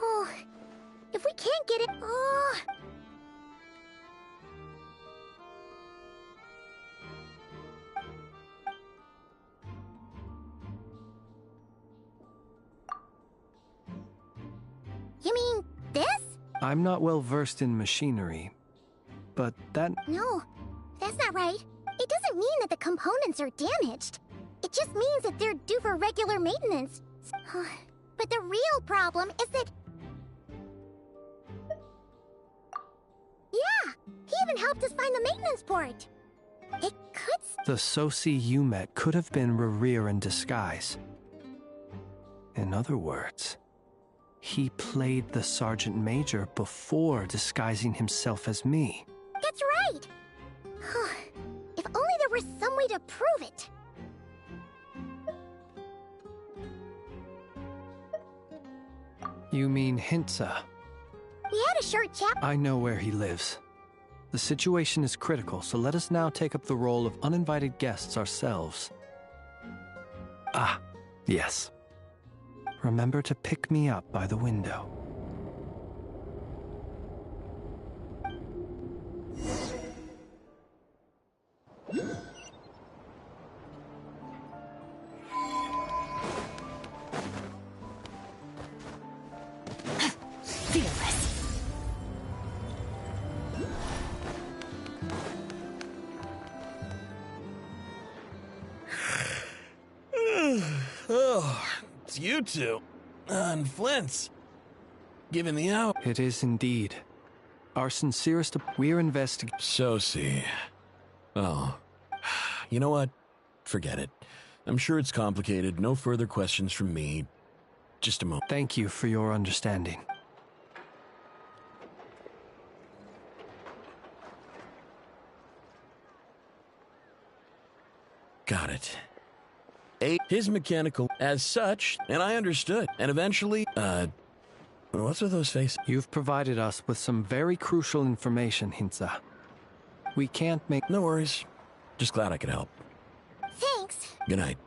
Oh, if we can't get it... Oh... You mean this? I'm not well versed in machinery, but that... No, that's not right. It doesn't mean that the components are damaged. It just means that they're due for regular maintenance. But the real problem is that... Yeah, he even helped us find the maintenance port. It could... The Soci you met could have been Rerir in disguise. In other words, he played the Sergeant Major before disguising himself as me. That's right! If only there were some way to prove it. You mean Hintsa? We had a short chat. I know where he lives. The situation is critical, so let us now take up the role of uninvited guests ourselves. Ah, yes. Remember to pick me up by the window. Fearless. Oh, it's you two. And Flint's. Giving the out. It is indeed. Our sincerest... We're investigating... Soci. Oh. You know what? Forget it. I'm sure it's complicated. No further questions from me. Just a moment. Thank you for your understanding. Got it. His mechanical as such, and I understood. And eventually, what's with those faces? You've provided us with some very crucial information, Hintsa. We can't make... No worries. Just glad I could help. Thanks. Good night.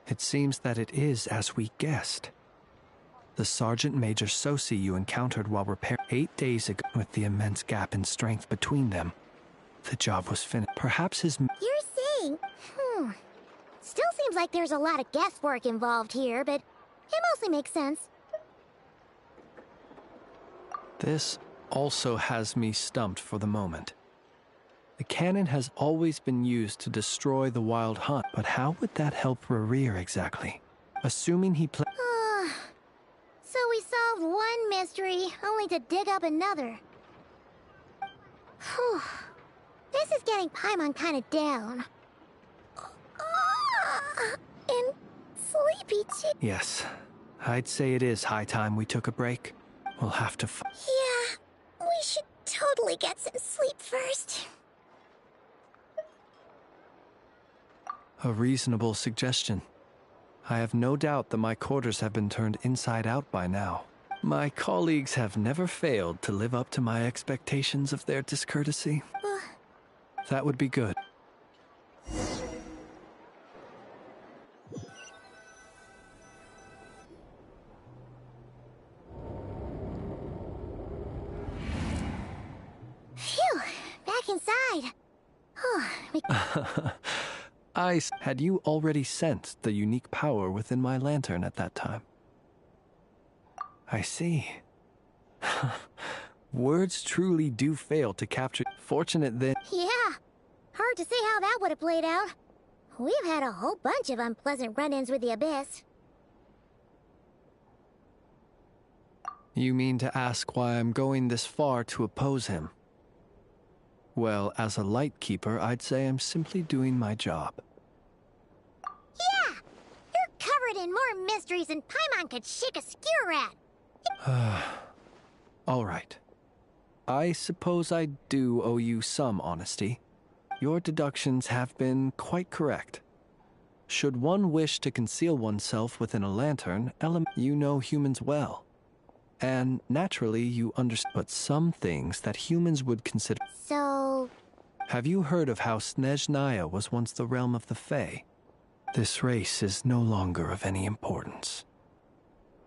It seems that it is as we guessed. The Sergeant Major Soci you encountered while repairing 8 days ago, with the immense gap in strength between them. The job was finished. Perhaps his... You're saying... Still seems like there's a lot of guesswork involved here, but it mostly makes sense. This also has me stumped for the moment. The cannon has always been used to destroy the Wild Hunt, but how would that help Rerir exactly? Assuming he So we solved one mystery, only to dig up another. Whew. This is getting Paimon kind of down. And sleepy too. Yes, I'd say it is high time we took a break. We'll have to Yeah, we should totally get some sleep first. A reasonable suggestion. I have no doubt that my quarters have been turned inside out by now. My colleagues have never failed to live up to my expectations of their discourtesy. That would be good. Phew, back inside. Had you already sensed the unique power within my lantern at that time? I see. Words truly do fail to capture. Fortunate then. Yeah, hard to say how that would have played out. We've had a whole bunch of unpleasant run-ins with the Abyss. You mean to ask why I'm going this far to oppose him? Well, as a light keeper, I'd say I'm simply doing my job. Yeah! You're covered in more mysteries than Paimon could shake a skewer at. All right. I suppose I do owe you some honesty. Your deductions have been quite correct. Should one wish to conceal oneself within a lantern, you know humans well. And naturally, you understand. But some things that humans would consider... So... Have you heard of how Snezhnaya was once the realm of the Fae? This race is no longer of any importance.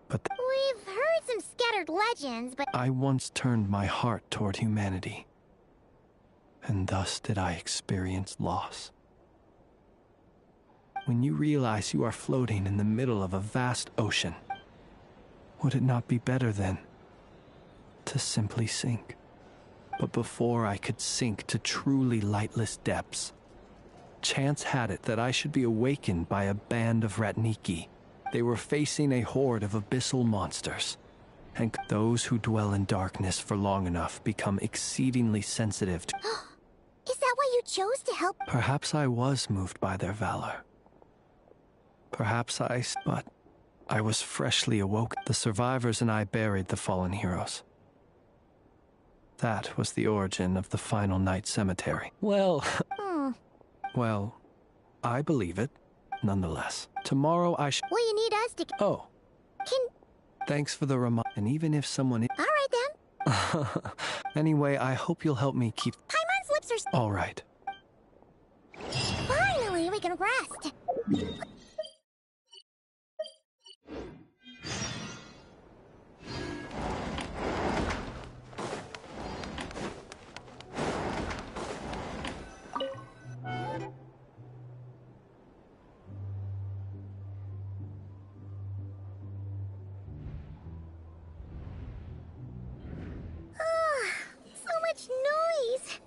But We've heard some scattered legends, but I once turned my heart toward humanity, and thus did I experience loss. When you realize you are floating in the middle of a vast ocean, would it not be better then to simply sink? But before I could sink to truly lightless depths, chance had it that I should be awakened by a band of Ratniki. They were facing a horde of abyssal monsters, and those who dwell in darkness for long enough become exceedingly sensitive to... is that why you chose to help? Perhaps I was moved by their valor. But I was freshly awoke. The survivors and I buried the fallen heroes. That was the origin of the final night cemetery. Well, I believe it, nonetheless. Tomorrow I Well, you need us to... Oh, Can... thanks for the reminder. And even if someone... Alright then. Anyway, I hope you'll help me keep... Paimon's lips are... All right. Finally, we can rest. So much noise.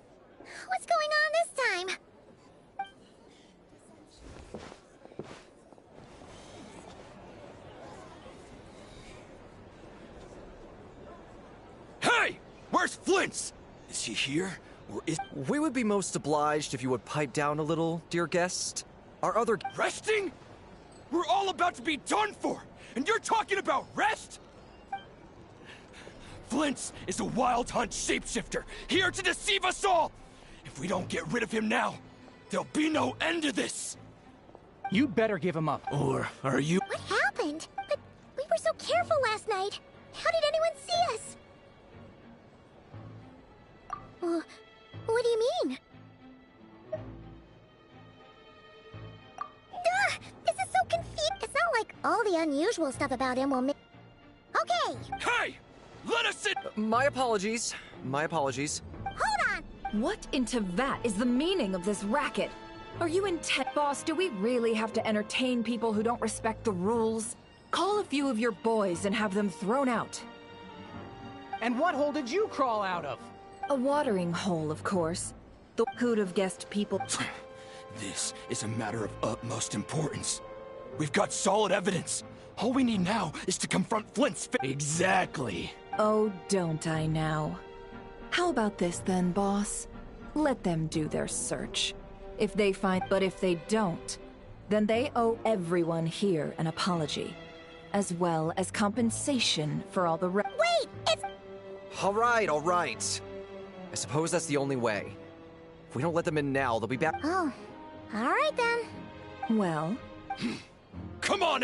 What's going on this time? Hey! Where's Flint's? Is he here? Or is... We would be most obliged if you would pipe down a little, dear guest. Our other... Resting? We're all about to be done for! And you're talking about rest? Flint's is a wild hunt shapeshifter, here to deceive us all! If we don't get rid of him now, there'll be no end to this! You better give him up. Or are you... What happened? But we were so careful last night. How did anyone see us? What do you mean? This is so confusing. It's not like all the unusual stuff about him will make... Okay, Hey! Let us in! My apologies. My apologies. hold on! What into that is the meaning of this racket? Are you intent, boss? Do we really have to entertain people who don't respect the rules? Call a few of your boys and have them thrown out. And what hole did you crawl out of? A watering hole, of course. Who'd have guessed people... This is a matter of utmost importance. We've got solid evidence. All we need now is to confront Flint's Exactly. Oh, don't I now? How about this then, boss? Let them do their search. If they find... But if they don't, then they owe everyone here an apology, as well as compensation for all the... Wait, it's... All right, all right. I suppose that's the only way. If we don't let them in now, they'll be back... Oh, alright then. Well, Come on,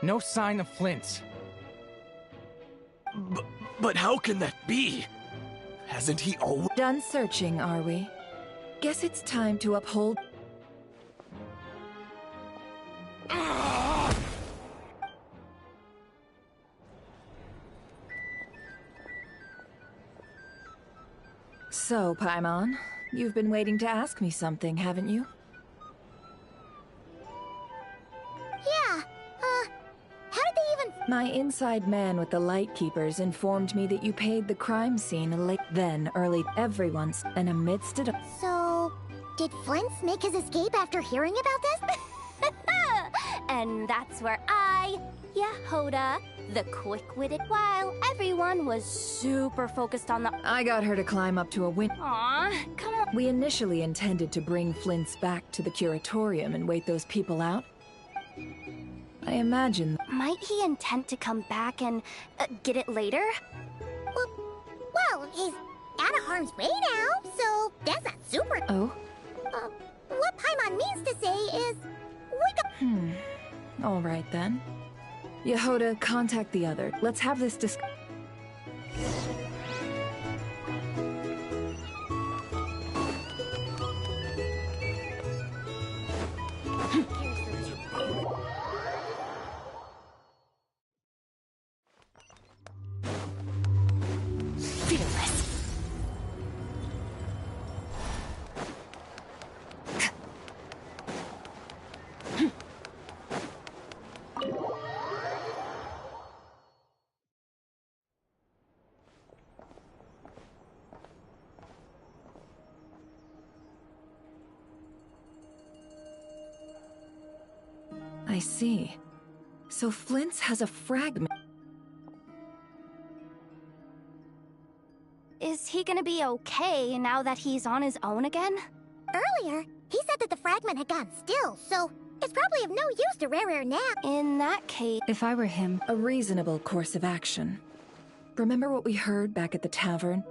No sign of Flint's. But how can that be? Hasn't he always... done searching, are we? Guess it's time to uphold... So, Paimon, you've been waiting to ask me something, haven't you? Yeah, how did they even... My inside man with the Lightkeepers informed me that you paid the crime scene late then, early, everyone's, and amidst it... So, did Flint's make his escape after hearing about this? And that's where Yehoda, the quick-witted, while everyone was super focused on the... I got her to climb up to a window. Aw, come on. We initially intended to bring Flint's back to the curatorium and wait those people out. I imagine... Might he intend to come back and get it later? Well, he's out of harm's way now, so that's not super... Oh? What Paimon means to say is, we All right, then. Yehoda, contact the other. Let's have this discussion. I see. So Flint's has a fragment. Is he gonna be okay now that he's on his own again? Earlier, he said that the fragment had gone still, so it's probably of no use to Rare now. In that case... If I were him, a reasonable course of action. Remember what we heard back at the tavern?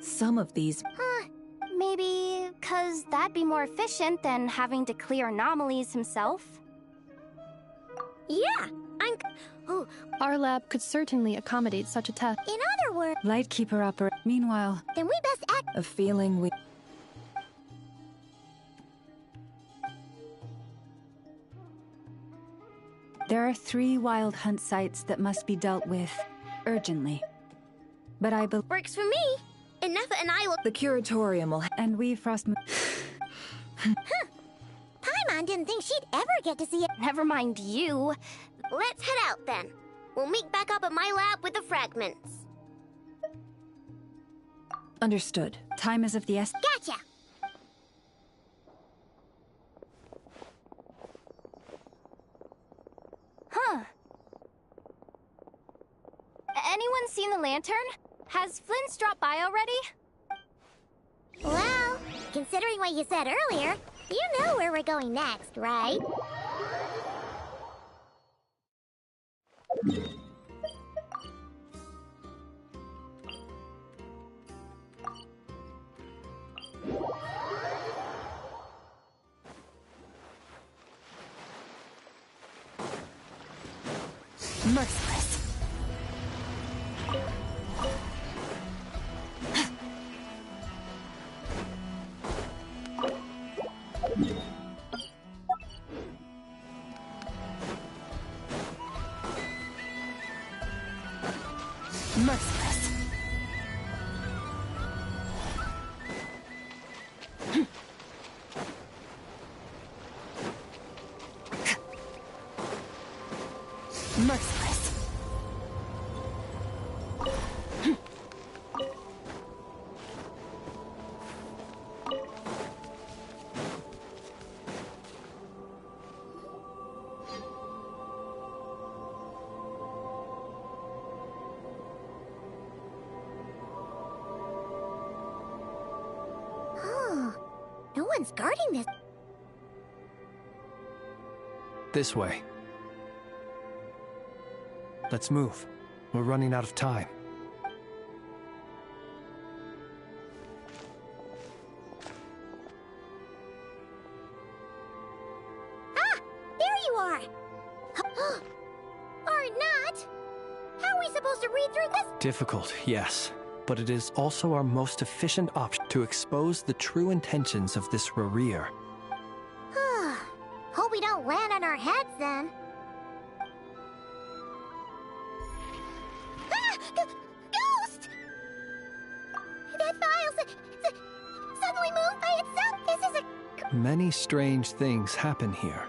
Some of these... Maybe... 'cause that'd be more efficient than having to clear anomalies himself? Yeah, Our lab could certainly accommodate such a test. in other words, Lightkeeper opera. Meanwhile, then we best act. a feeling we... There are 3 wild hunt sites that must be dealt with urgently. But I believe... Works for me. Enough and I will. The curatorium will... And we, Frost... Paimon didn't think she'd ever get to see it. Never mind you. Let's head out then. We'll meet back up at my lab with the fragments. Understood. Time is of the essence. Gotcha. Huh. Anyone seen the lantern? Has Flint's dropped by already? Well, considering what you said earlier, you know where we're going next, right? Merciless. Merciless. Merciless. No one's guarding this. This way. Let's move. We're running out of time. Ah! There you are! Or not! How are we supposed to read through this? Difficult, yes. But it is also our most efficient option to expose the true intentions of this Rarir. Hope we don't land on our heads then. Ah! Ghost! That file suddenly moved by itself. This is a... Many strange things happen here.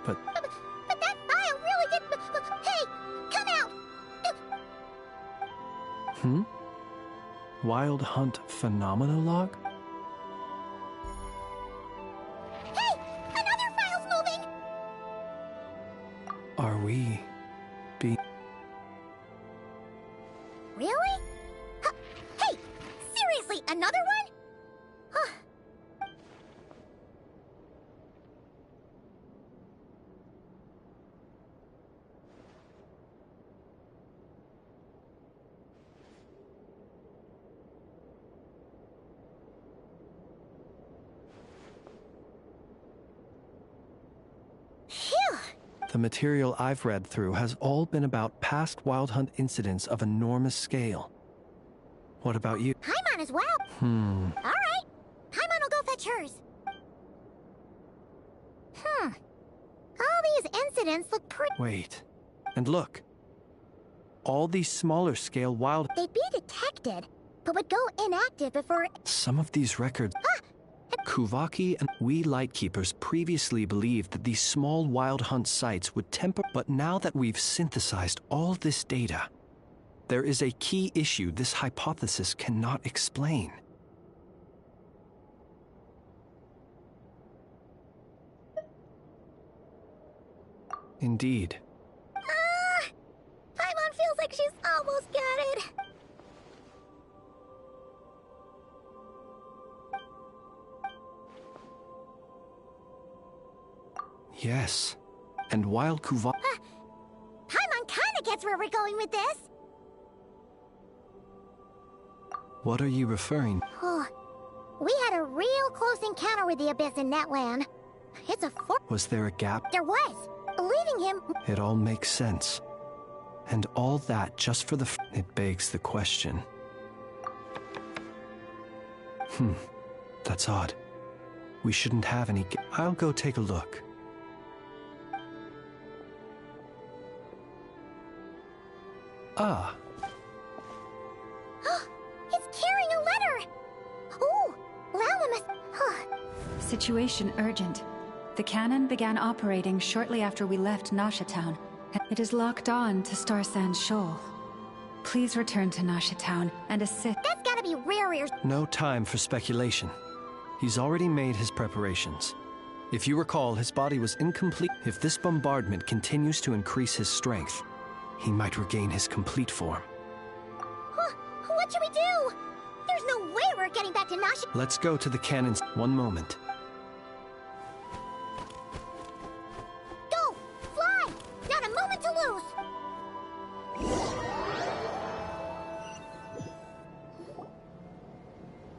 But But that file really did... Hey! Come out! Wild Hunt Phenomenolog? Hey! Another file's moving! Are we being... Really? Hey! Seriously, another one? Huh. Phew! The material I've read through has all been about past Wild Hunt incidents of enormous scale. What about you? Paimon as well. Alright. Paimon will go fetch hers. All these incidents look pretty... Wait. And look. All these smaller scale wild... They'd be detected, but would go inactive before... Some of these records... Kuvaki and we Lightkeepers previously believed that these small Wild Hunt sites would temper... But now that we've synthesized all this data, there is a key issue this hypothesis cannot explain. Indeed. Paimon feels like she's almost got it. Yes. And while Paimon kinda gets where we're going with this. What are you referring? We had a real close encounter with the Abyss in Netland. It's a Was there a gap? There was. Leaving him... It all makes sense. And all that just for the It begs the question. That's odd. We shouldn't have any I'll go take a look. Ah. It's carrying a letter! Ooh, Lala must... Situation urgent. The cannon began operating shortly after we left Nasha Town. It is locked on to Star Sand Shoal. Please return to Nasha Town and assist. That's gotta be Rarier's... No time for speculation. He's already made his preparations. If you recall, his body was incomplete. If this bombardment continues to increase his strength, he might regain his complete form. What should we do? There's no way we're getting back to Nasha... Let's go to the cannons. One moment. Go! Fly! Not a moment to lose!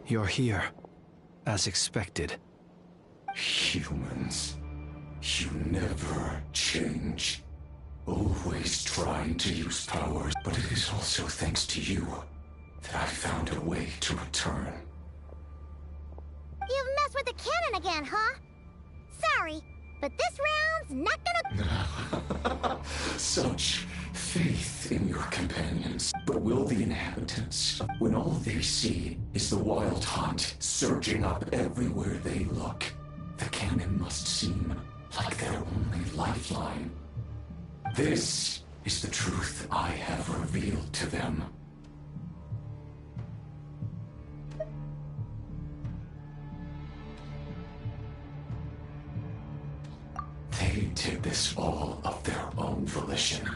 You're here. As expected. Humans, you never change. Always trying to use powers, but it is also thanks to you that I found a way to return. You've messed with the cannon again, huh? Sorry, but this round's not gonna... Such faith in your companions. But will the inhabitants, when all they see is the Wild Hunt surging up everywhere they look, the cannon must seem like their only lifeline. This is the truth I have revealed to them. They did this all of their own volition.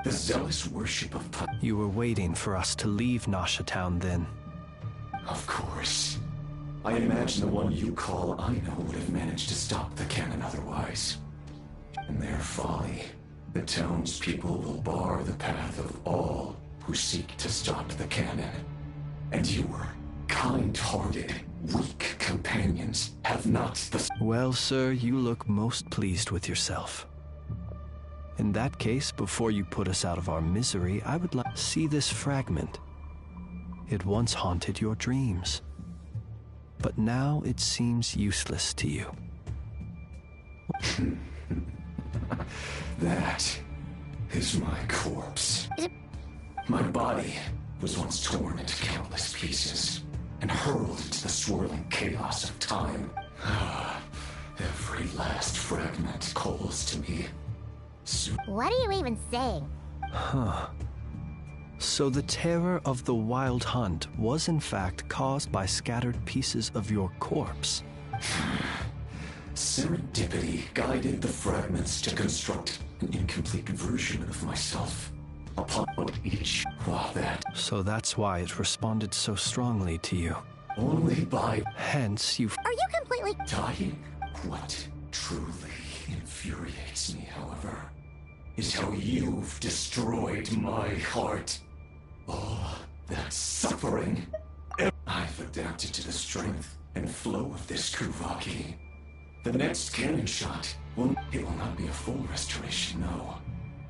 The zealous worship of... You were waiting for us to leave Nasha Town then. Of course. I imagine the one you call Aino would have managed to stop the cannon otherwise. In their folly, the townspeople will bar the path of all who seek to stop the cannon. And your kind-hearted, weak companions have not the... Well, sir, you look most pleased with yourself. In that case, before you put us out of our misery, I would like to see this fragment. It once haunted your dreams. But now it seems useless to you. That is my corpse. My body was once torn into countless pieces and hurled into the swirling chaos of time. Every last fragment calls to me. What are you even saying? So the terror of the Wild Hunt was in fact caused by scattered pieces of your corpse. Serendipity guided the fragments to construct an incomplete version of myself. Upon each, So that's why it responded so strongly to you. Only by... Hence, you... Are you completely... Dying? What truly infuriates me, however, is how you've destroyed my heart. All that suffering. I've adapted to the strength and flow of this Kuvaki. The next cannon shot will not be a full restoration, no.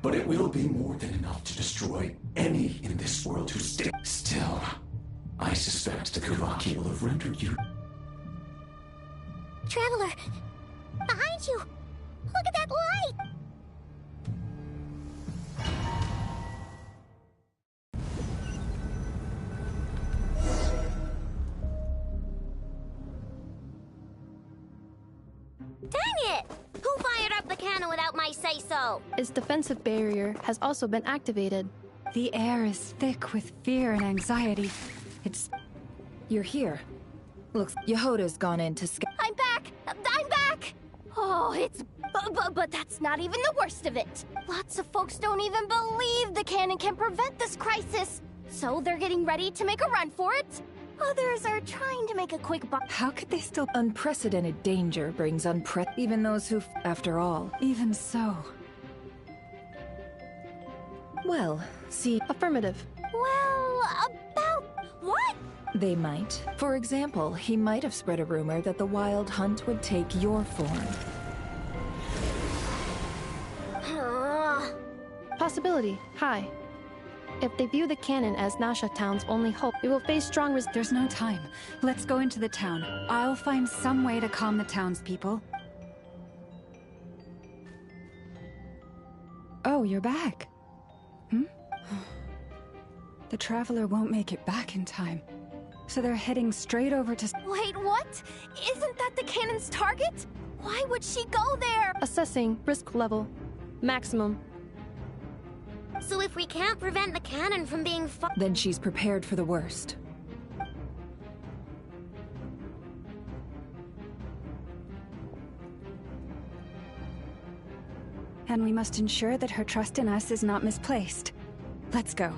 But it will be more than enough to destroy any in this world who stay. Still, I suspect the Kavaki will have rendered you. Traveler! Behind you! Look at that light! Dang it! Who fired up the cannon without my say-so? Its defensive barrier has also been activated. The air is thick with fear and anxiety. It's... You're here. Looks Yehoda's gone in to I'm back! I'm back! Oh, it's... But that's not even the worst of it. Lots of folks don't even believe the cannon can prevent this crisis. So they're getting ready to make a run for it. Others are trying to make a quick buck. How could they still... Unprecedented danger brings even those who... After all. Even so. Well, see... Affirmative. Well, about what? They might. For example, he might have spread a rumor that the Wild Hunt would take your form. Possibility. High. If they view the cannon as Nasha Town's only hope, it will face strong There's no time. Let's go into the town. I'll find some way to calm the townspeople. Oh, you're back. The Traveler won't make it back in time. So they're heading straight over to... Wait, what? Isn't that the cannon's target? Why would she go there? Assessing risk level. Maximum. So if we can't prevent the cannon from being then she's prepared for the worst. And we must ensure that her trust in us is not misplaced. Let's go.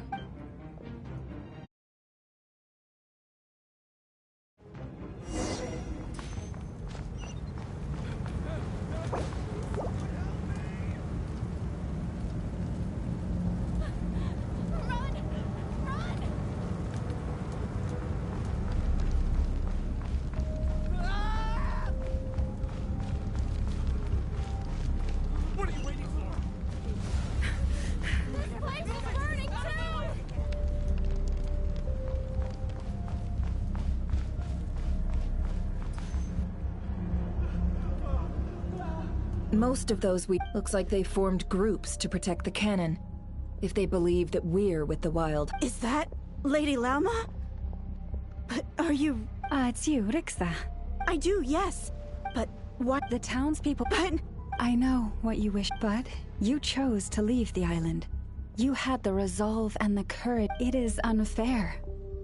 Most of those looks like they formed groups to protect the cannon. If they believe that we're with the Wild. Is that Lady Lauma? But are you... it's you, Rixa. I do, yes. But what... The townspeople... But... I know what you wish, but you chose to leave the island. You had the resolve and the courage. It is unfair,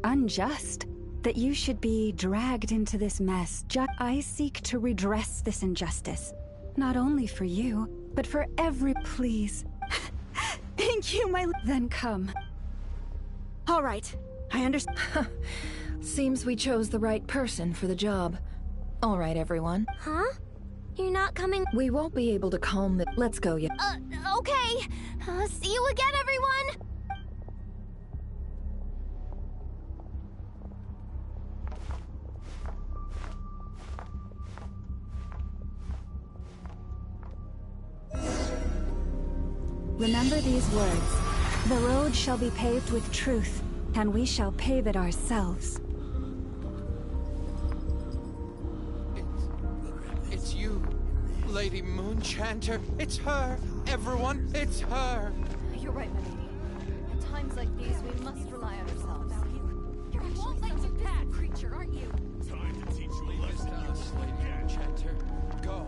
unjust, that you should be dragged into this mess. I seek to redress this injustice. Not only for you, but for every... Please. Thank you, my... Then come. All right. I understand. Seems we chose the right person for the job. All right, everyone. Huh? You're not coming... We won't be able to calm the... Let's go, yeah. Okay. See you again, everyone! Remember these words. The road shall be paved with truth, and we shall pave it ourselves. It's you, Lady Moonchanter. It's her. Everyone, it's her. You're right, my lady. At times like these, we must rely on ourselves. You're actually such a bad creature, aren't you? Time to teach you a lesson, Lady Moonchanter. Go.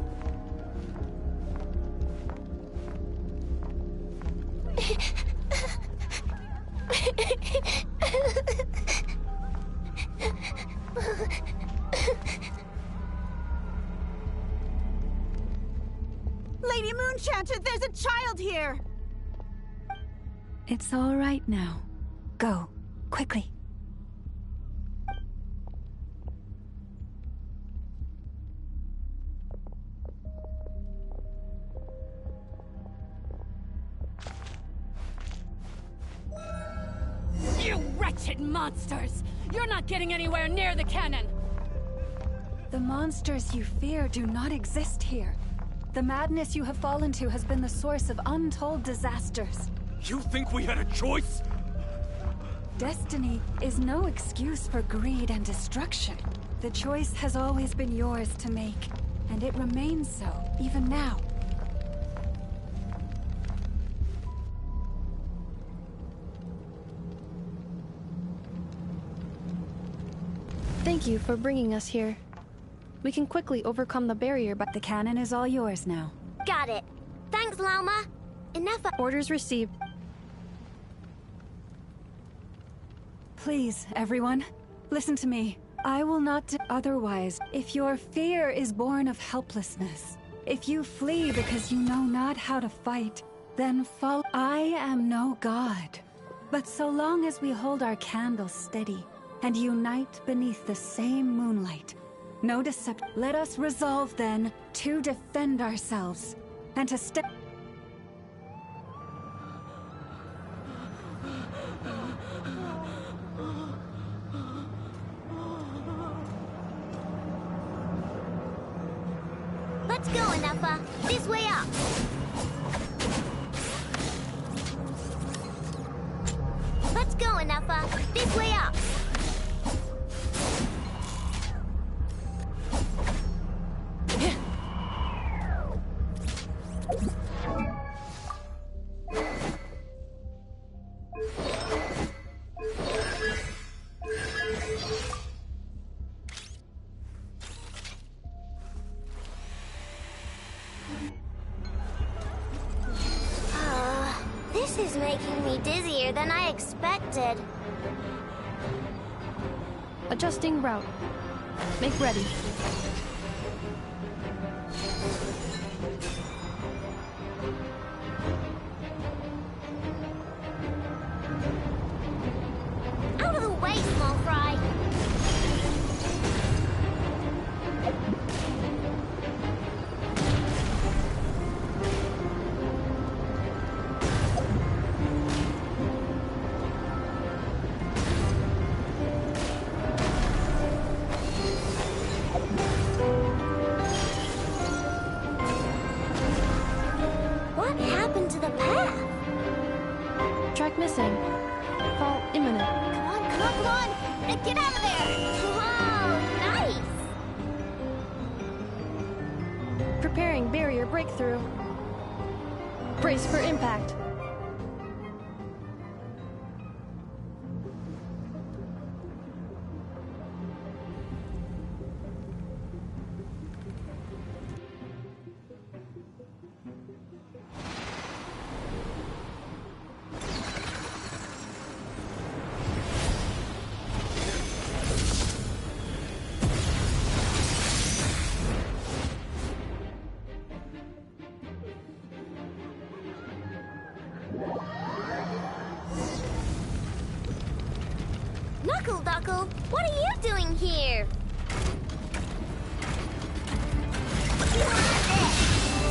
Lady Moonchanter, there's a child here! It's all right now. Go, quickly. You wretched monsters! You're not getting anywhere near the cannon! The monsters you fear do not exist here. The madness you have fallen to has been the source of untold disasters. You think we had a choice? Destiny is no excuse for greed and destruction. The choice has always been yours to make, and it remains so, even now. Thank you for bringing us here. We can quickly overcome the barrier by— The cannon is all yours now. Got it. Thanks, Lauma. Enough of— Orders received. Please, everyone, listen to me. I will not do otherwise. If your fear is born of helplessness, if you flee because you know not how to fight, then follow. I am no god. But so long as we hold our candles steady and unite beneath the same moonlight, no deception. Let us resolve then to defend ourselves and to step. Let's go, Anafa. This way up. Let's go, Anafa. This way up. This is making me dizzier than I expected. Adjusting route. Make ready. Out of the way, small fry. What happened to the path? Track missing. Fall imminent. Come on, come on, come on! Get out of there! Whoa, nice! Preparing barrier breakthrough. Brace for impact. Knuckle Duckle, what are you doing here?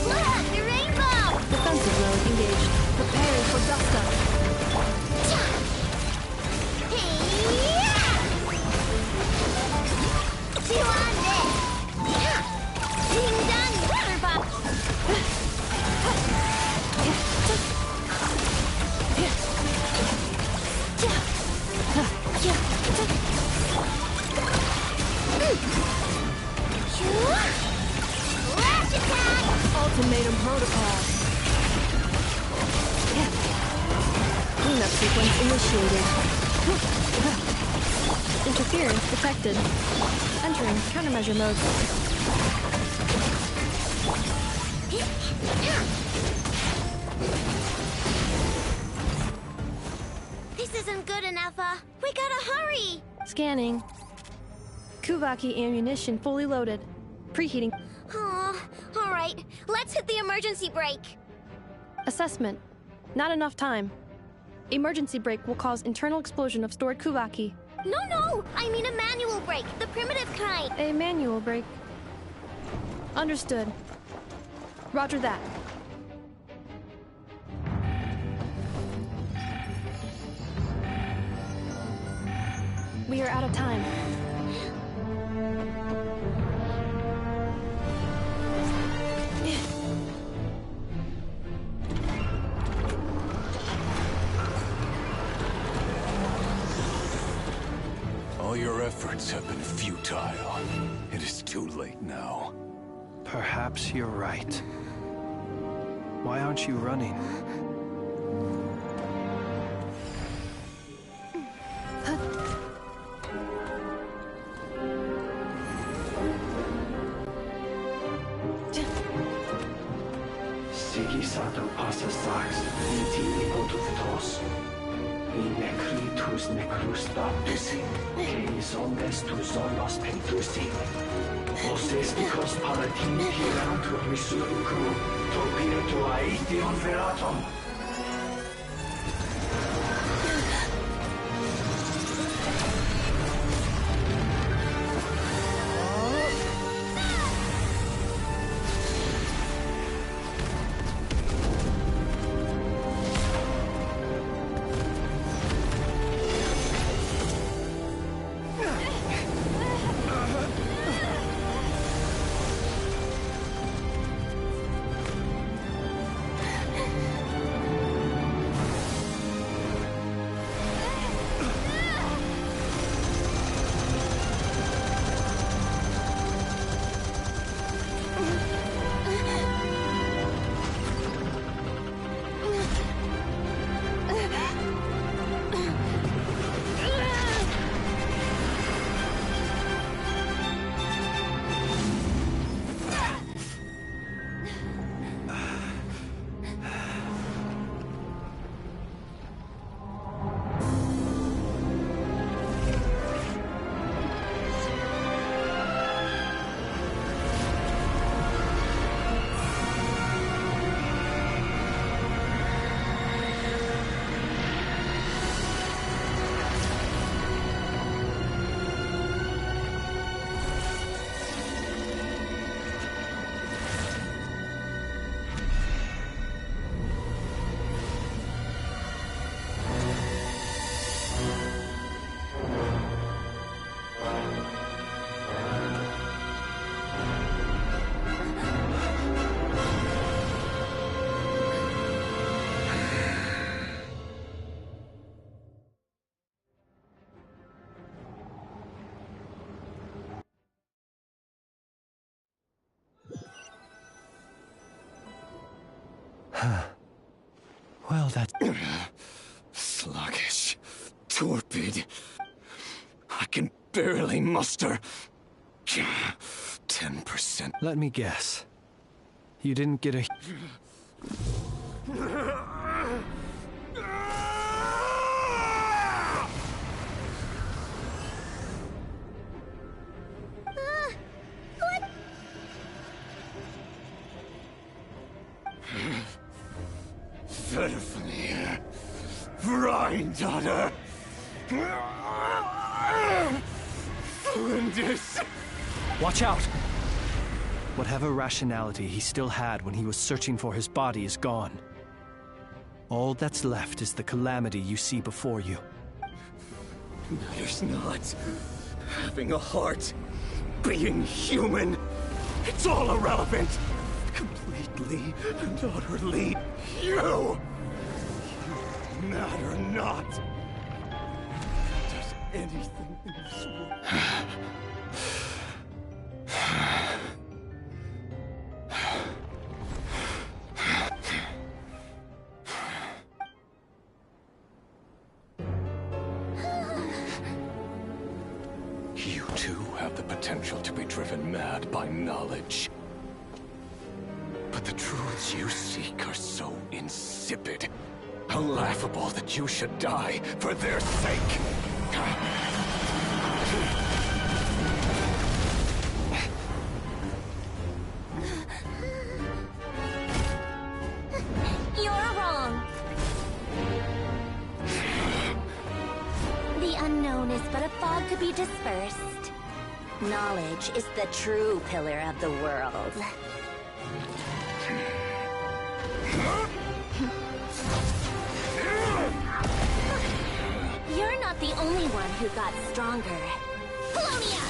Look, the rainbow! Defensive mode engaged. Preparing for dust up. Chew on this! Ding dong, weather bop! Lash attack! Ultimatum protocol. Cleanup sequence initiated. Interference detected. Entering countermeasure mode. This isn't good enough, we gotta hurry! Scanning. Kuvaki ammunition fully loaded. Preheating. Oh, alright. Let's hit the emergency brake. Assessment. Not enough time. Emergency brake will cause internal explosion of stored Kuvaki. No! I mean a manual brake, the primitive kind. A manual brake. Understood. Roger that. We are out of time. efforts have been futile. It is too late now. Perhaps you're right. Why aren't you running? Sigi sato passa sax, iti ipotuftos. In necritus necrus baptisi, que isom estus zonos pentusi. Ostes picos palatini pirantur misuricum, torpirtu aetion veratum. Well, that's... Sluggish. Torpid. I can barely muster 10%. Let me guess. You didn't get a... Verfnir. Rhine-daughter. Flinders. Watch out! Whatever rationality he still had when he was searching for his body is gone. All that's left is the calamity you see before you. Matters not. Having a heart. Being human. It's all irrelevant. Completely and utterly you. You matter not. Does anything in this world... You too have the potential to be driven mad by knowledge. But the truths you seek are so insipid. How laughable that you should die for their sake. You're wrong. The unknown is but a fog to be dispersed. Knowledge is the true pillar of the world. You're not the only one who got stronger. Polonia!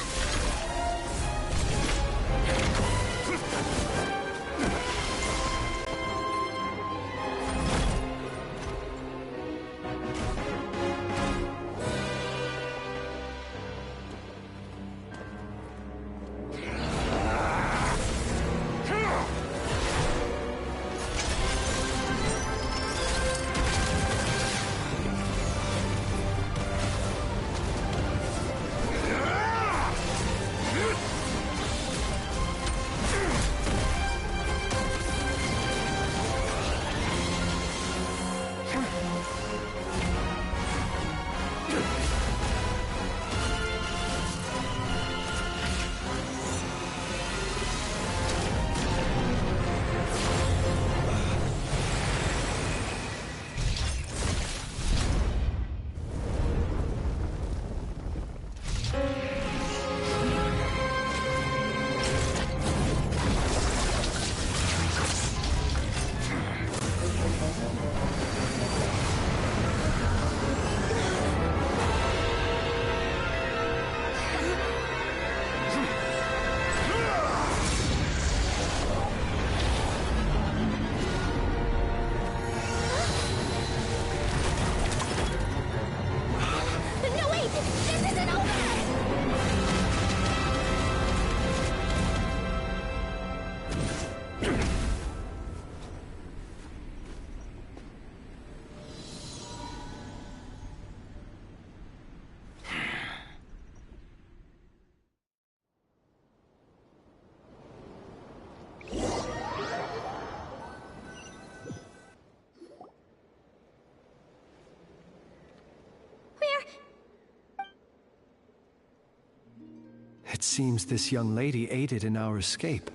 It seems this young lady aided in our escape.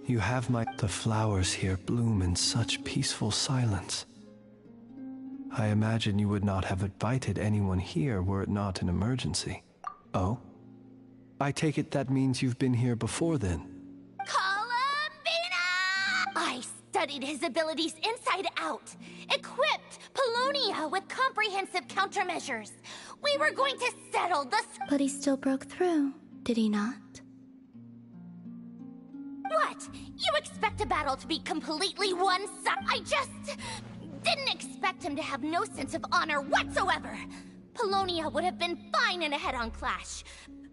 You have my... The flowers here bloom in such peaceful silence. I imagine you would not have invited anyone here were it not an emergency. Oh? I take it that means you've been here before then. Columbina! I studied his abilities inside out. Equipped Polonia with comprehensive countermeasures. We were going to settle the... But he still broke through, did he not? What? You expect a battle to be completely one-sided? I just... didn't expect him to have no sense of honor whatsoever. Polonia would have been fine in a head-on clash.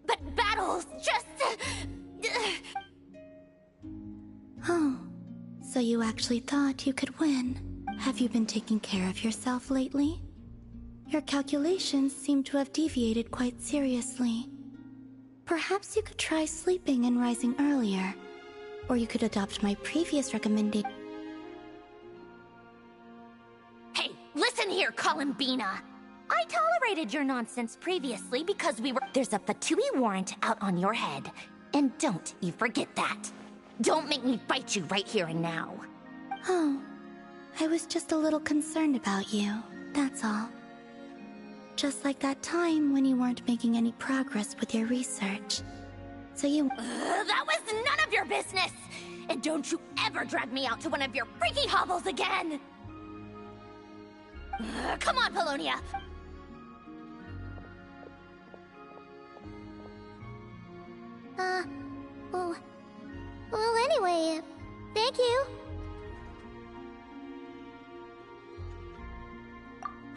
But battles just... Oh, so you actually thought you could win. Have you been taking care of yourself lately? Your calculations seem to have deviated quite seriously. Perhaps you could try sleeping and rising earlier. Or you could adopt my previous recommendation. Hey, listen here, Columbina. I tolerated your nonsense previously because we were... There's a Fatui warrant out on your head. And don't you forget that. Don't make me fight you right here and now. Oh, I was just a little concerned about you, that's all. Just like that time when you weren't making any progress with your research. So you... that was none of your business! And don't you ever drag me out to one of your freaky hovels again! Come on, Polonia! Well, anyway, thank you.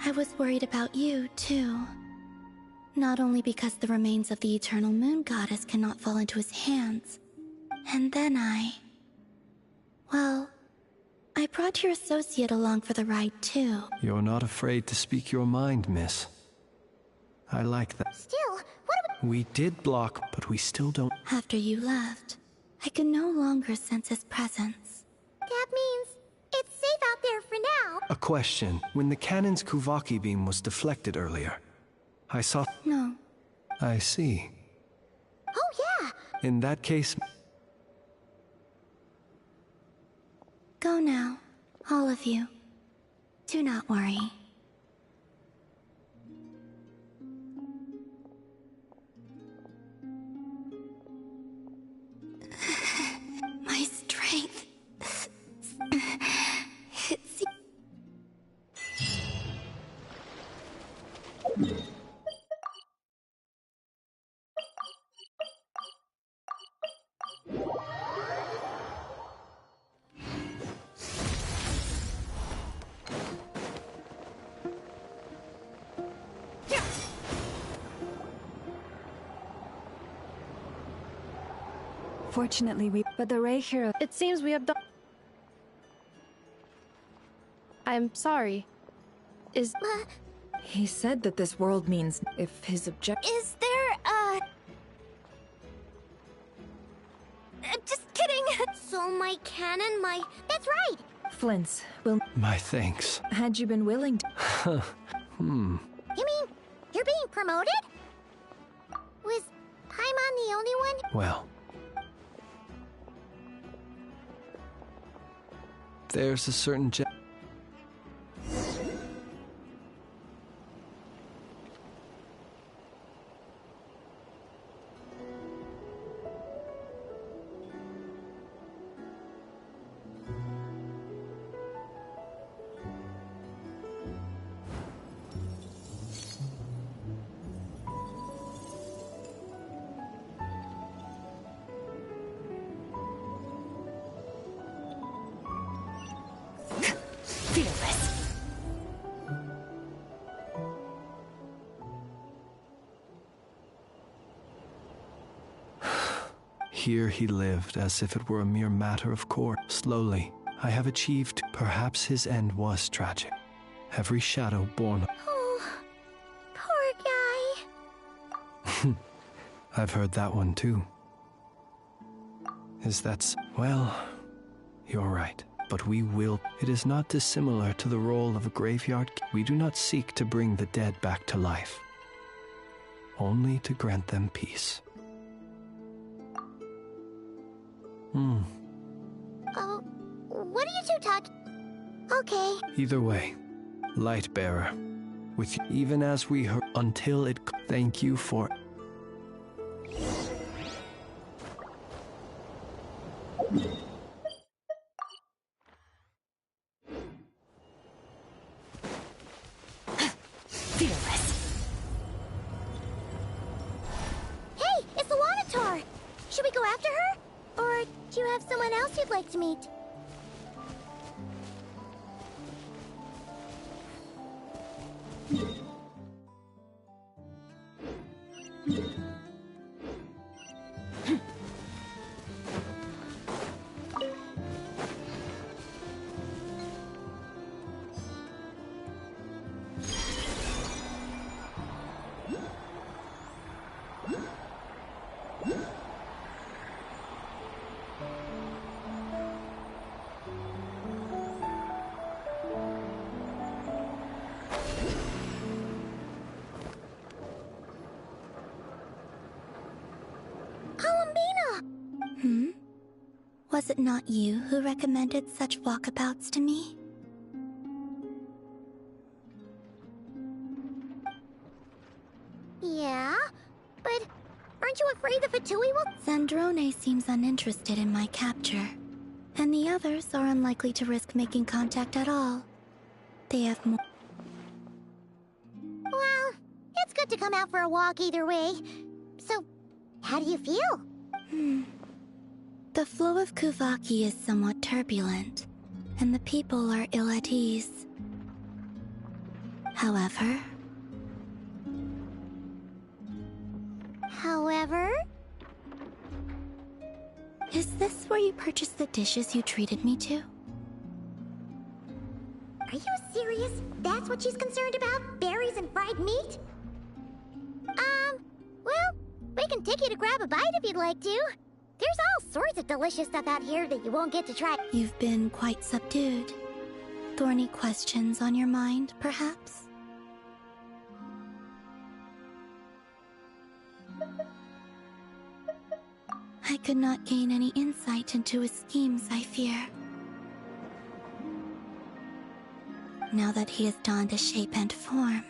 I was worried about you, too. Not only because the remains of the Eternal Moon Goddess cannot fall into his hands, and then well, I brought your associate along for the ride, too. You're not afraid to speak your mind, miss. I like that. Still, what We did block, but we still don't... After you left, I could no longer sense his presence. That means it's safe out there for now. A question. When the cannon's Kuvaki beam was deflected earlier, I saw... No. I see. Oh, yeah! In that case... Go now, all of you. Do not worry. My strength... It's... Fortunately, but the Ray Hero... It seems we have done... I'm sorry. Is... He said that this world means if his object... Is there, just kidding! So my cannon, That's right! Flint's will... My thanks. Had you been willing to... You mean, you're being promoted? Was Paimon the only one? Well... There's a certain... Here he lived as if it were a mere matter of course. Slowly, I have achieved. Perhaps his end was tragic. Every shadow born. Oh, poor guy. I've heard that one too. Is that well, you're right. But we will. It is not dissimilar to the role of a graveyard. We do not seek to bring the dead back to life, only to grant them peace. Oh, what are you two talking? Okay. Either way, light bearer, with you, even as we heard, until it. Thank you for. Fearless. Hey, it's the Wanator! Should we go after her? Or do you have someone else you'd like to meet? Was it not you who recommended such walkabouts to me? Yeah, but aren't you afraid the Fatui will— Zandrone seems uninterested in my capture, and the others are unlikely to risk making contact at all. They have more— Well, it's good to come out for a walk either way. So, how do you feel? The flow of Kuvaki is somewhat turbulent, and the people are ill at ease. However... Is this where you purchased the dishes you treated me to? Are you serious? That's what she's concerned about? Berries and fried meat? Well, we can take you to grab a bite if you'd like to. There's all sorts of delicious stuff out here that you won't get to try. You've been quite subdued. Thorny questions on your mind, perhaps? I could not gain any insight into his schemes, I fear. Now that he has donned a shape and form,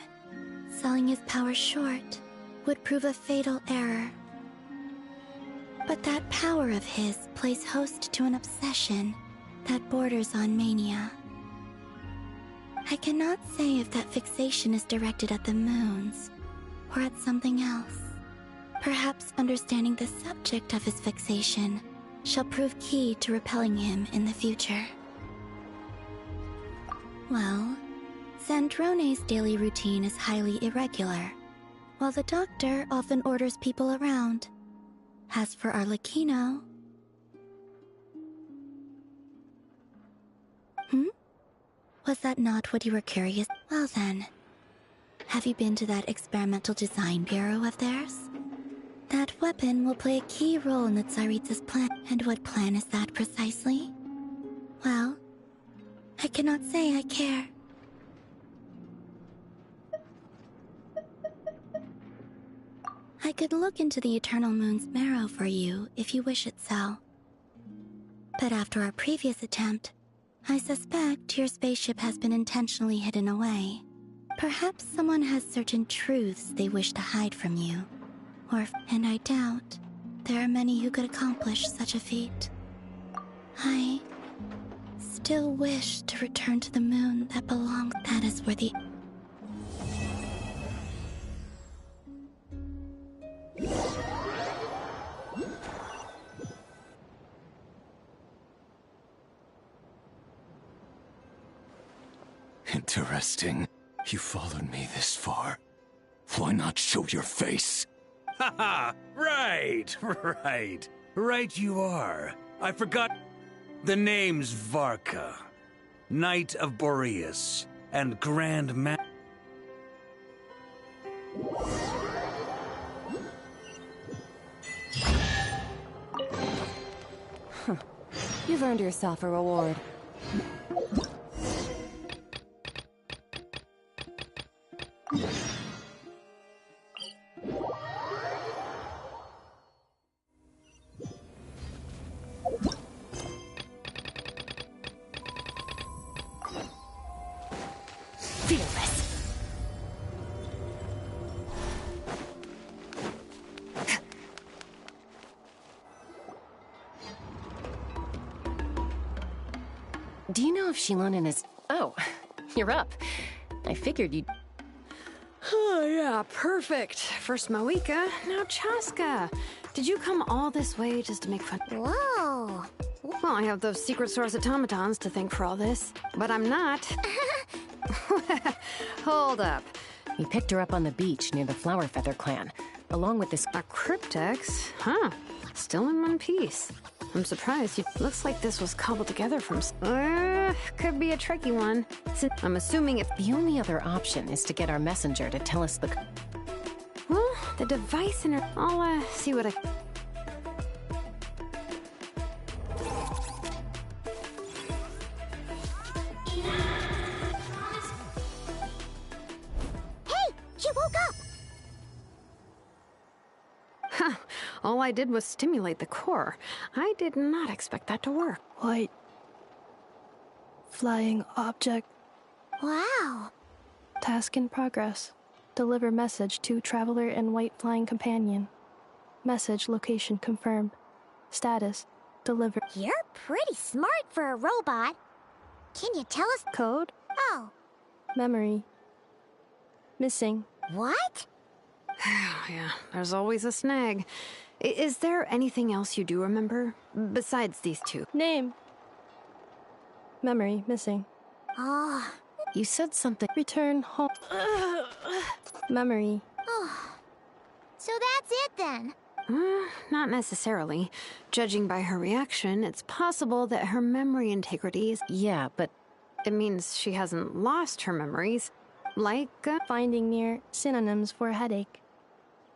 selling his power short would prove a fatal error. But that power of his plays host to an obsession that borders on mania. I cannot say if that fixation is directed at the moons or at something else. Perhaps understanding the subject of his fixation shall prove key to repelling him in the future. Well, Zandrone's daily routine is highly irregular, while the doctor often orders people around. As for Arlecchino... Was that not what you were curious? Well then, have you been to that experimental design bureau of theirs? That weapon will play a key role in the Tsaritsa's plan. And what plan is that precisely? Well, I cannot say I care. I could look into the Eternal Moon's marrow for you if you wish it so. But after our previous attempt, I suspect your spaceship has been intentionally hidden away. Perhaps someone has certain truths they wish to hide from you. And I doubt there are many who could accomplish such a feat. I still wish to return to the moon that belongs. That is where the... Interesting. You followed me this far. Why not show your face? Haha! Right, right. Right you are. I forgot. The name's Varka, Knight of Boreas, and Grand Ma- You've earned yourself a reward. Feel this. Do you know if Shilonen is... Oh, you're up. I figured you'd... Oh, yeah, perfect. First Moika, now Chaska. Did you come all this way just to make fun? Whoa. Well, I have those secret source automatons to thank for all this, but I'm not. Hold up. We picked her up on the beach near the Flower Feather clan, along with this... A cryptex? Huh. Still in one piece. I'm surprised. It looks like this was cobbled together from... could be a tricky one. I'm assuming if... The only other option is to get our messenger to tell us the... Well, the device in her... I'll, see what I... Hey! She woke up! Huh. All I did was stimulate the core. I did not expect that to work. White. Flying object. Wow. Task in progress. Deliver message to Traveler and White Flying Companion. Message location confirmed. Status. Deliver. You're pretty smart for a robot. Can you tell us... Code? Oh. Memory. Missing. What? Yeah, there's always a snag. Is there anything else you do remember? Besides these two? Name. Memory. Missing. Oh. You said something. Return home. Memory. Oh. So that's it then? Not necessarily. Judging by her reaction, it's possible that her memory integrity is... Yeah, but... It means she hasn't lost her memories. Like... Finding near synonyms for headache.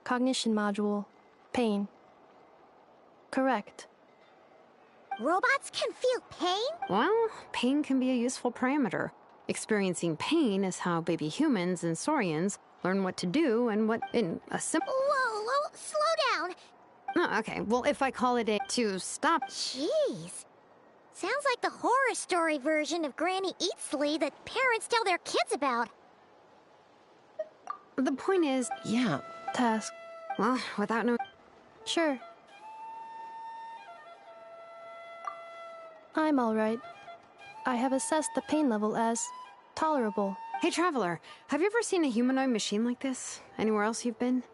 Cognition module. Pain. Correct. Robots can feel pain? Well, pain can be a useful parameter. Experiencing pain is how baby humans and saurians learn what to do and what in a simple... Whoa, slow down. Oh, okay, well, if I call it a to stop... Jeez. Sounds like the horror story version of Granny Eatsley that parents tell their kids about. The point is... Yeah. Task. Well, without no... Sure. I'm alright. I have assessed the pain level as tolerable. Hey, Traveler, have you ever seen a humanoid machine like this? Anywhere else you've been?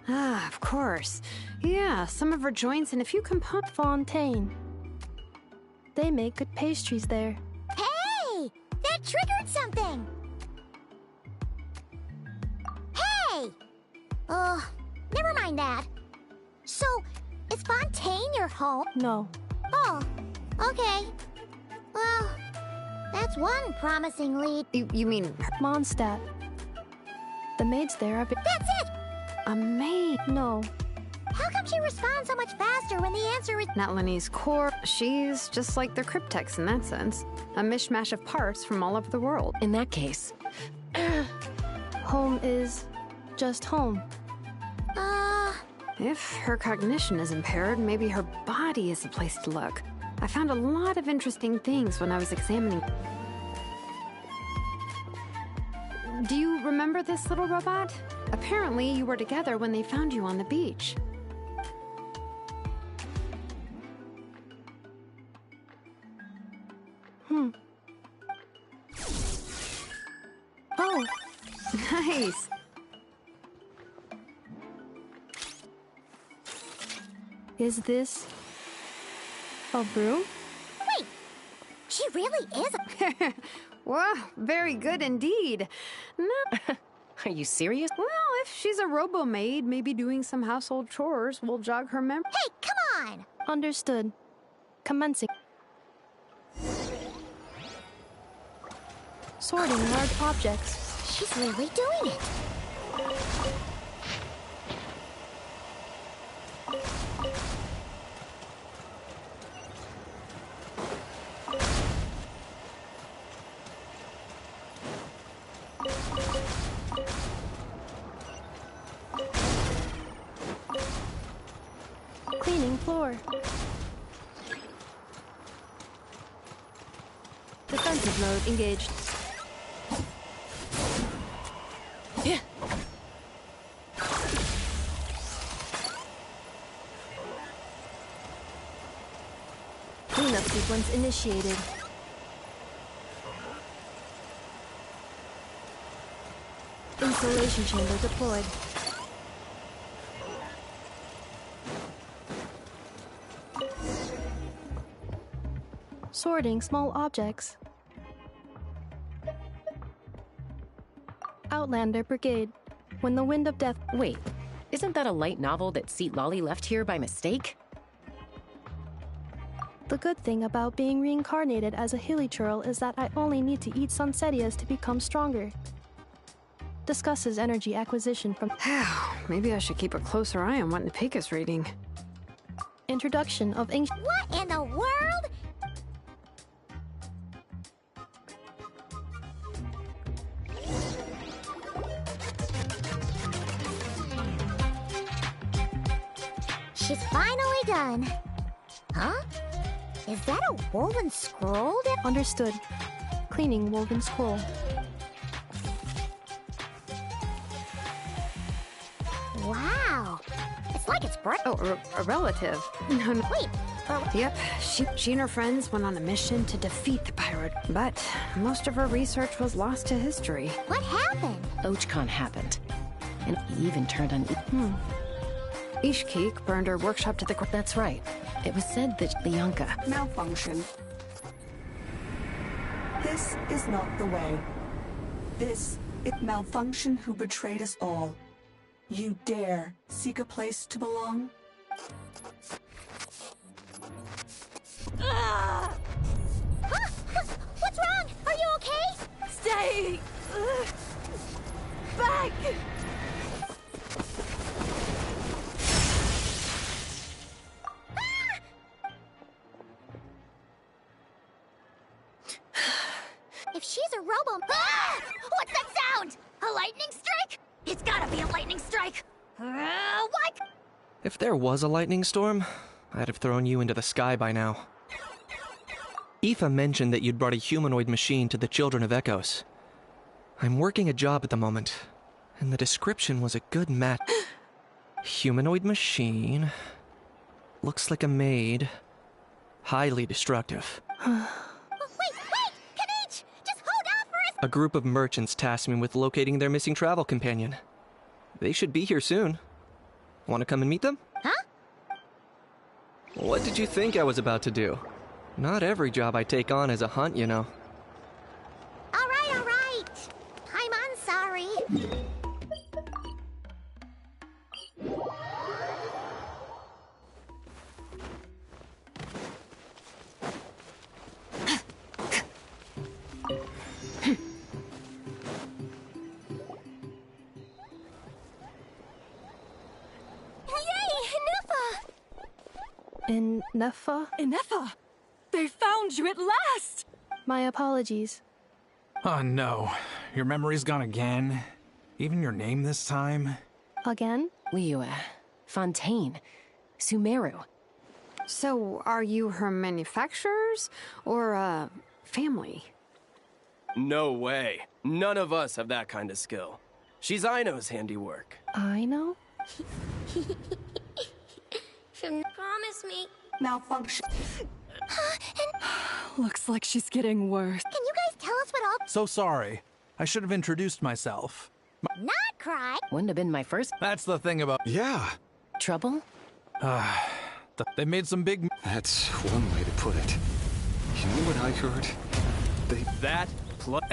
Ah, of course. Yeah, some of her joints and a few components... Fontaine. They make good pastries there. Hey! That triggered something! Hey! Never mind that. So, is Fontaine your home? No. Oh, okay. Well, that's one promising lead. You mean... Mondstadt. The maids there are... That's it! A maid? No. How come she responds so much faster when the answer is... Not Lenny's core. She's just like the cryptex in that sense. A mishmash of parts from all over the world. In that case... Home is... just home. If her cognition is impaired, maybe her body is the place to look. I found a lot of interesting things when I was examining... Do you remember this little robot? Apparently, you were together when they found you on the beach. Oh. Nice. Is this... a broom? Wait! She really is a... Wow, very good indeed. No. Are you serious? Well, if she's a robo-maid, maybe doing some household chores will jog her memory. Hey, come on! Understood. Commencing. Sorting large objects. She's really doing it. Cleaning floor. Defensive mode engaged. Yeah. Cleanup sequence initiated. Installation chamber deployed. Sorting small objects. Outlander Brigade. When the Wind of Death... Wait, isn't that a light novel that Seat Lolly left here by mistake? The good thing about being reincarnated as a hilichurl is that I only need to eat Sunsetias to become stronger. Discusses energy acquisition from... Maybe I should keep a closer eye on what Nepik is reading. Introduction of ancient... What in the world? She's finally done. Huh? Is that a woven scroll? Understood. Cleaning woven scroll. Wow. It's like it's bright. Oh, a relative. No. Wait. Yep, she and her friends went on a mission to defeat the pirate, but most of her research was lost to history. What happened? Ochkon happened. And he even turned on... Ishkik burned her workshop to the ground. That's right. It was said that Bianca... Malfunction. This is not the way. This is Malfunction who betrayed us all. You dare seek a place to belong? What's wrong? Are you okay? Stay back! If she's a robo... What's that sound? A lightning strike? It's gotta be a lightning strike! What? If there was a lightning storm, I'd have thrown you into the sky by now. Aoife mentioned that you'd brought a humanoid machine to the Children of Echoes. I'm working a job at the moment, and the description was a good match. Humanoid machine. Looks like a maid. Highly destructive. A group of merchants tasked me with locating their missing travel companion. They should be here soon. Want to come and meet them? Huh? What did you think I was about to do? Not every job I take on is a hunt, you know. All right. I'm sorry. Neffa? Ineffa! They found you at last! My apologies. Oh no. Your memory's gone again? Even your name this time? Again? Liu, Fontaine. Sumeru. So, are you her manufacturers or, family? No way. None of us have that kind of skill. She's Aino's handiwork. Aino? Promise me. Malfunction. Looks like she's getting worse. Can you guys tell us what all... So sorry. I should have introduced myself. Not cry. Wouldn't have been my first... That's the thing about... Yeah. Trouble? They made some big... That's one way to put it. You know what I heard?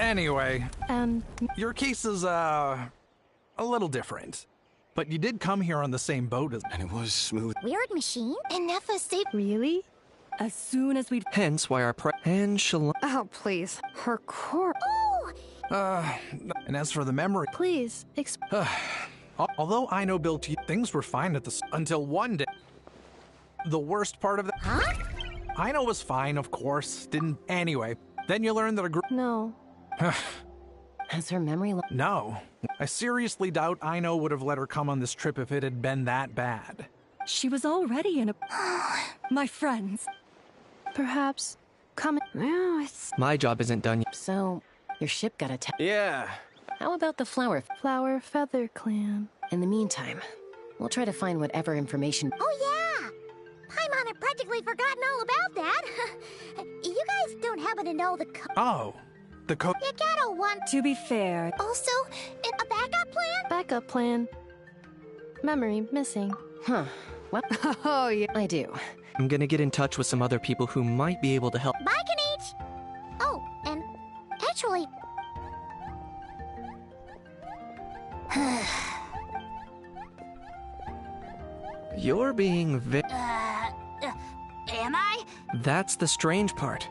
Anyway. And... Your case is, a little different. But you did come here on the same boat as— And it was smooth. Weird machine? And Nefa saved— Really? As soon as we— Hence why our and Shalom. Oh, please. Her core. Oh! And as for the memory— Please, although Aino built you, things were fine at the until one day. The worst part of that— Huh? Aino was fine, of course. Didn't— Anyway, then you learn that a group— No. Has her memory No. I seriously doubt Aino would have let her come on this trip if it had been that bad. She was already in a— My friends. Perhaps come— No, it's— My job isn't done yet. So, your ship got attacked. Yeah. How about the Flower? Flower Feather Clan. In the meantime, we'll try to find whatever information. Oh, yeah! Paimon had practically forgotten all about that. You guys don't happen to know the code? Oh. The code— You gotta want— To be fair— Also, a backup plan? Backup plan. Memory missing. Huh. What? Oh, yeah. I do. I'm gonna get in touch with some other people who might be able to help. Bye, Kanich! Oh, and actually— You're being am I? That's the strange part.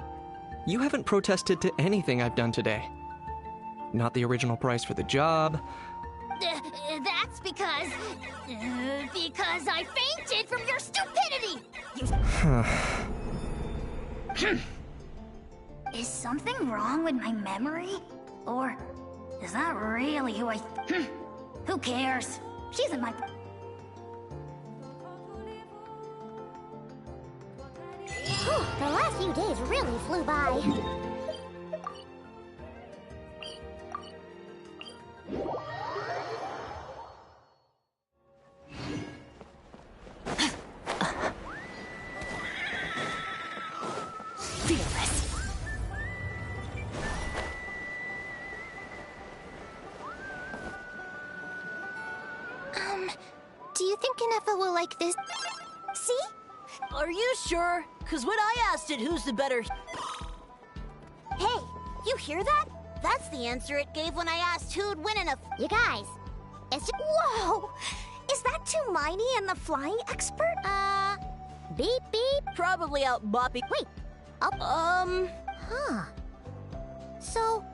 You haven't protested to anything I've done today. Not the original price for the job. That's because I fainted from your stupidity! Is something wrong with my memory? Or is that really who I... Who cares? She's in my... Whew, the last few days really flew by. Do you think Kanefa will like this? See? Are you sure? Because when I asked it who's the better... Hey, you hear that? That's the answer it gave when I asked who'd win in a... You guys, it's just... Whoa! Is that Tumaini and the flying expert? Beep beep? Probably out bopping. Wait. Huh. So,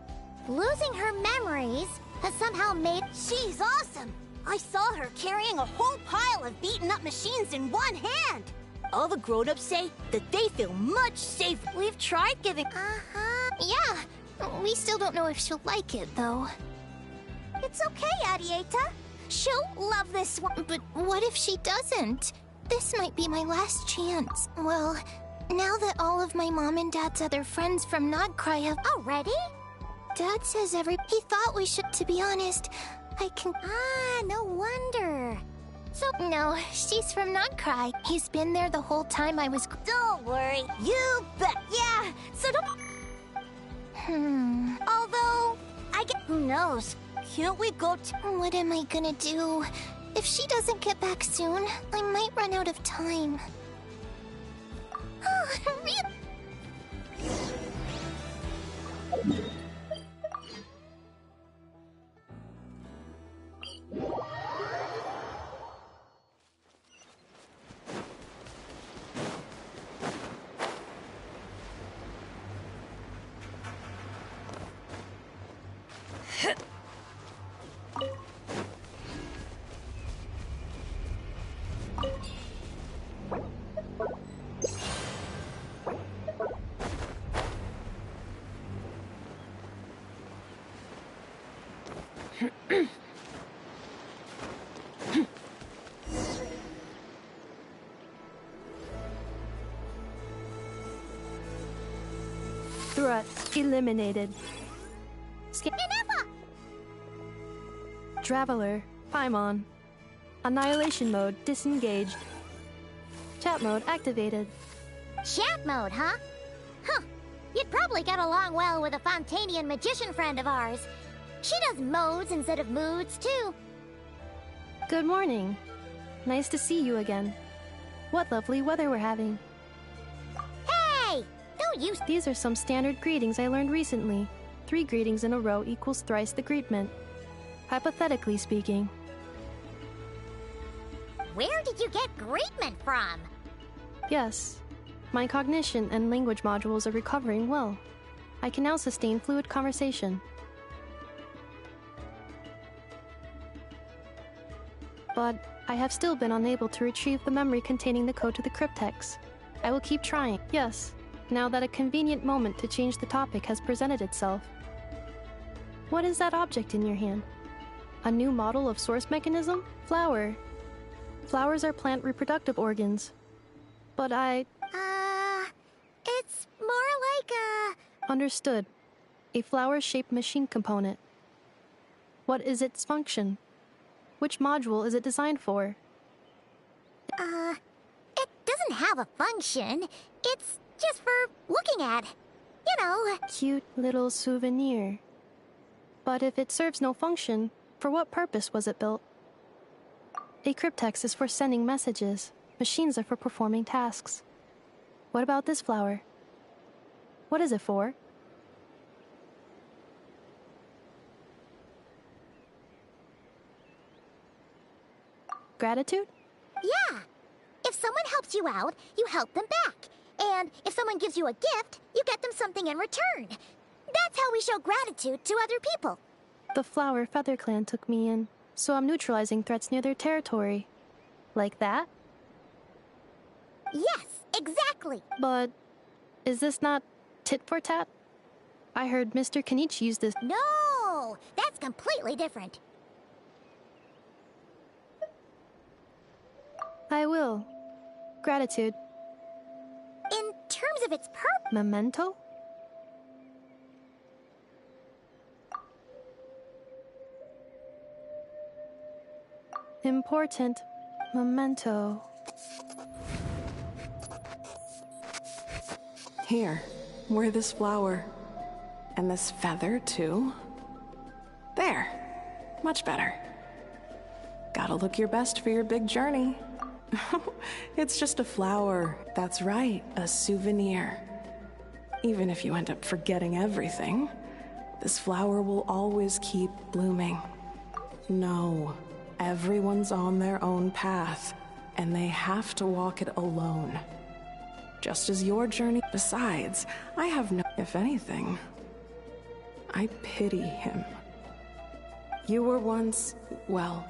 losing her memories has somehow made... She's awesome! I saw her carrying a whole pile of beaten-up machines in one hand! All the grown-ups say that they feel much safer. We've tried giving... Yeah. We still don't know if she'll like it, though. It's okay, Arieta. She'll love this one. But what if she doesn't? This might be my last chance. Well, now that all of my mom and dad's other friends from Nodcry have... Already? Dad says he thought we should... To be honest, I can... no wonder. So, no, she's from Nodcry. He's been there the whole time I was... Don't worry. You bet. Yeah, so don't... Although, I get... Who knows? Can't we go to... What am I gonna do? If she doesn't get back soon, I might run out of time. Threat eliminated. Traveler, Paimon. Annihilation mode disengaged. Chat mode activated. Chat mode, huh? Huh. You'd probably get along well with a Fontanian magician friend of ours. She does modes instead of moods, too. Good morning. Nice to see you again. What lovely weather we're having. Hey! Don't use... These are some standard greetings I learned recently. 3 greetings in a row equals thrice the greetment. Hypothetically speaking. Where did you get Greatman from? Yes. My cognition and language modules are recovering well. I can now sustain fluid conversation. But I have still been unable to retrieve the memory containing the code to the cryptex. I will keep trying. Yes, now that a convenient moment to change the topic has presented itself. What is that object in your hand? A new model of source mechanism? Flower. Flowers are plant reproductive organs. But it's more like a... Understood. A flower-shaped machine component. What is its function? Which module is it designed for? It doesn't have a function. It's just for looking at. You know. Cute little souvenir. But if it serves no function, for what purpose was it built? A cryptex is for sending messages. Machines are for performing tasks. What about this flower? What is it for? Gratitude? Yeah. If someone helps you out, you help them back. And if someone gives you a gift, you get them something in return. That's how we show gratitude to other people. The Flower Feather Clan took me in, so I'm neutralizing threats near their territory. Like that? Yes, exactly. But is this not tit for tat? I heard Mr. Kenichi use this. No, that's completely different. I will. Gratitude. In terms of its purpose... Memento? Important memento. Here, wear this flower. And this feather, too. There. Much better. Gotta look your best for your big journey. It's just a flower. That's right, a souvenir. Even if you end up forgetting everything, this flower will always keep blooming. No, everyone's on their own path, and they have to walk it alone. Just as your journey. Besides, I have no... If anything, I pity him. You were once... well,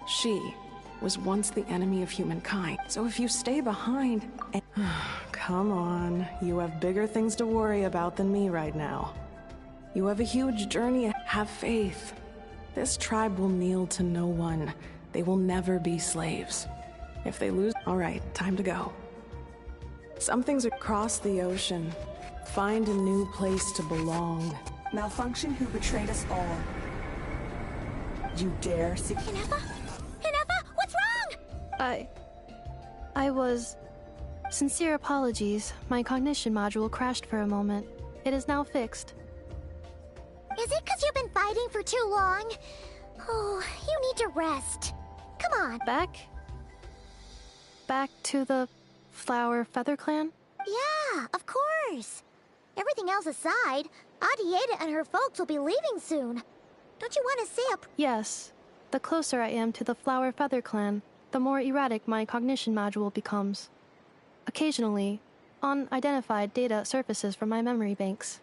she was once the enemy of humankind. So if you stay behind and... Come on, you have bigger things to worry about than me right now. You have a huge journey. Have faith. This tribe will kneel to no one. They will never be slaves. If they lose... All right, time to go. Some things across the ocean. Find a new place to belong. Malfunction who betrayed us all. You dare see... Hinefa? Hinefa, what's wrong? I was... Sincere apologies. My cognition module crashed for a moment. It is now fixed. Is it because you've been fighting for too long? Oh, you need to rest. Come on. Back to the Flower Feather Clan? Yeah, of course. Everything else aside, Adieta and her folks will be leaving soon. Don't you want to say up? Yes. The closer I am to the Flower Feather Clan, the more erratic my cognition module becomes. Occasionally, unidentified data surfaces from my memory banks.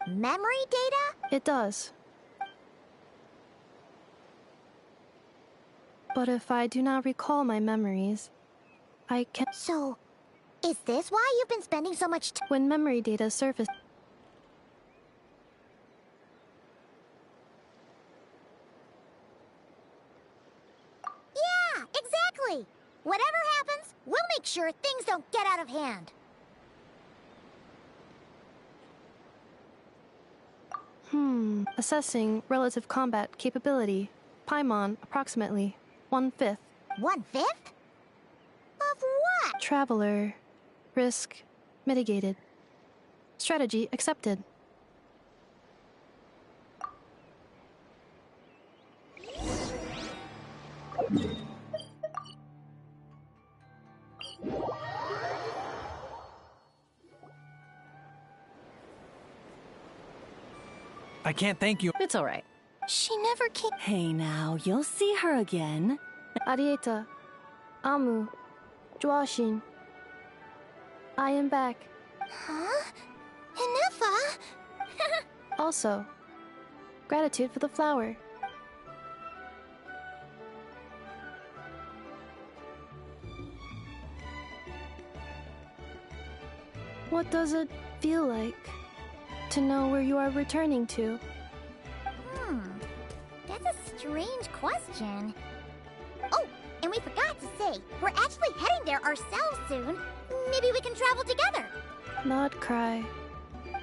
Memory data? It does. But if I do not recall my memories, I can... So, is this why you've been spending so much time? When memory data surface... Yeah, exactly! Whatever happens, we'll make sure things don't get out of hand. Assessing relative combat capability. Paimon, approximately 1/5. 1/5? Of what? Traveler. Risk mitigated. Strategy accepted. I can't thank you. It's all right. She never came. Hey now, you'll see her again. Arieta. Amu. Joashin. I am back. Huh? Inefa? Also, gratitude for the flower. What does it feel like to know where you are returning to? That's a strange question. Oh, and we forgot to say, we're actually heading there ourselves soon. Maybe we can travel together. Not cry.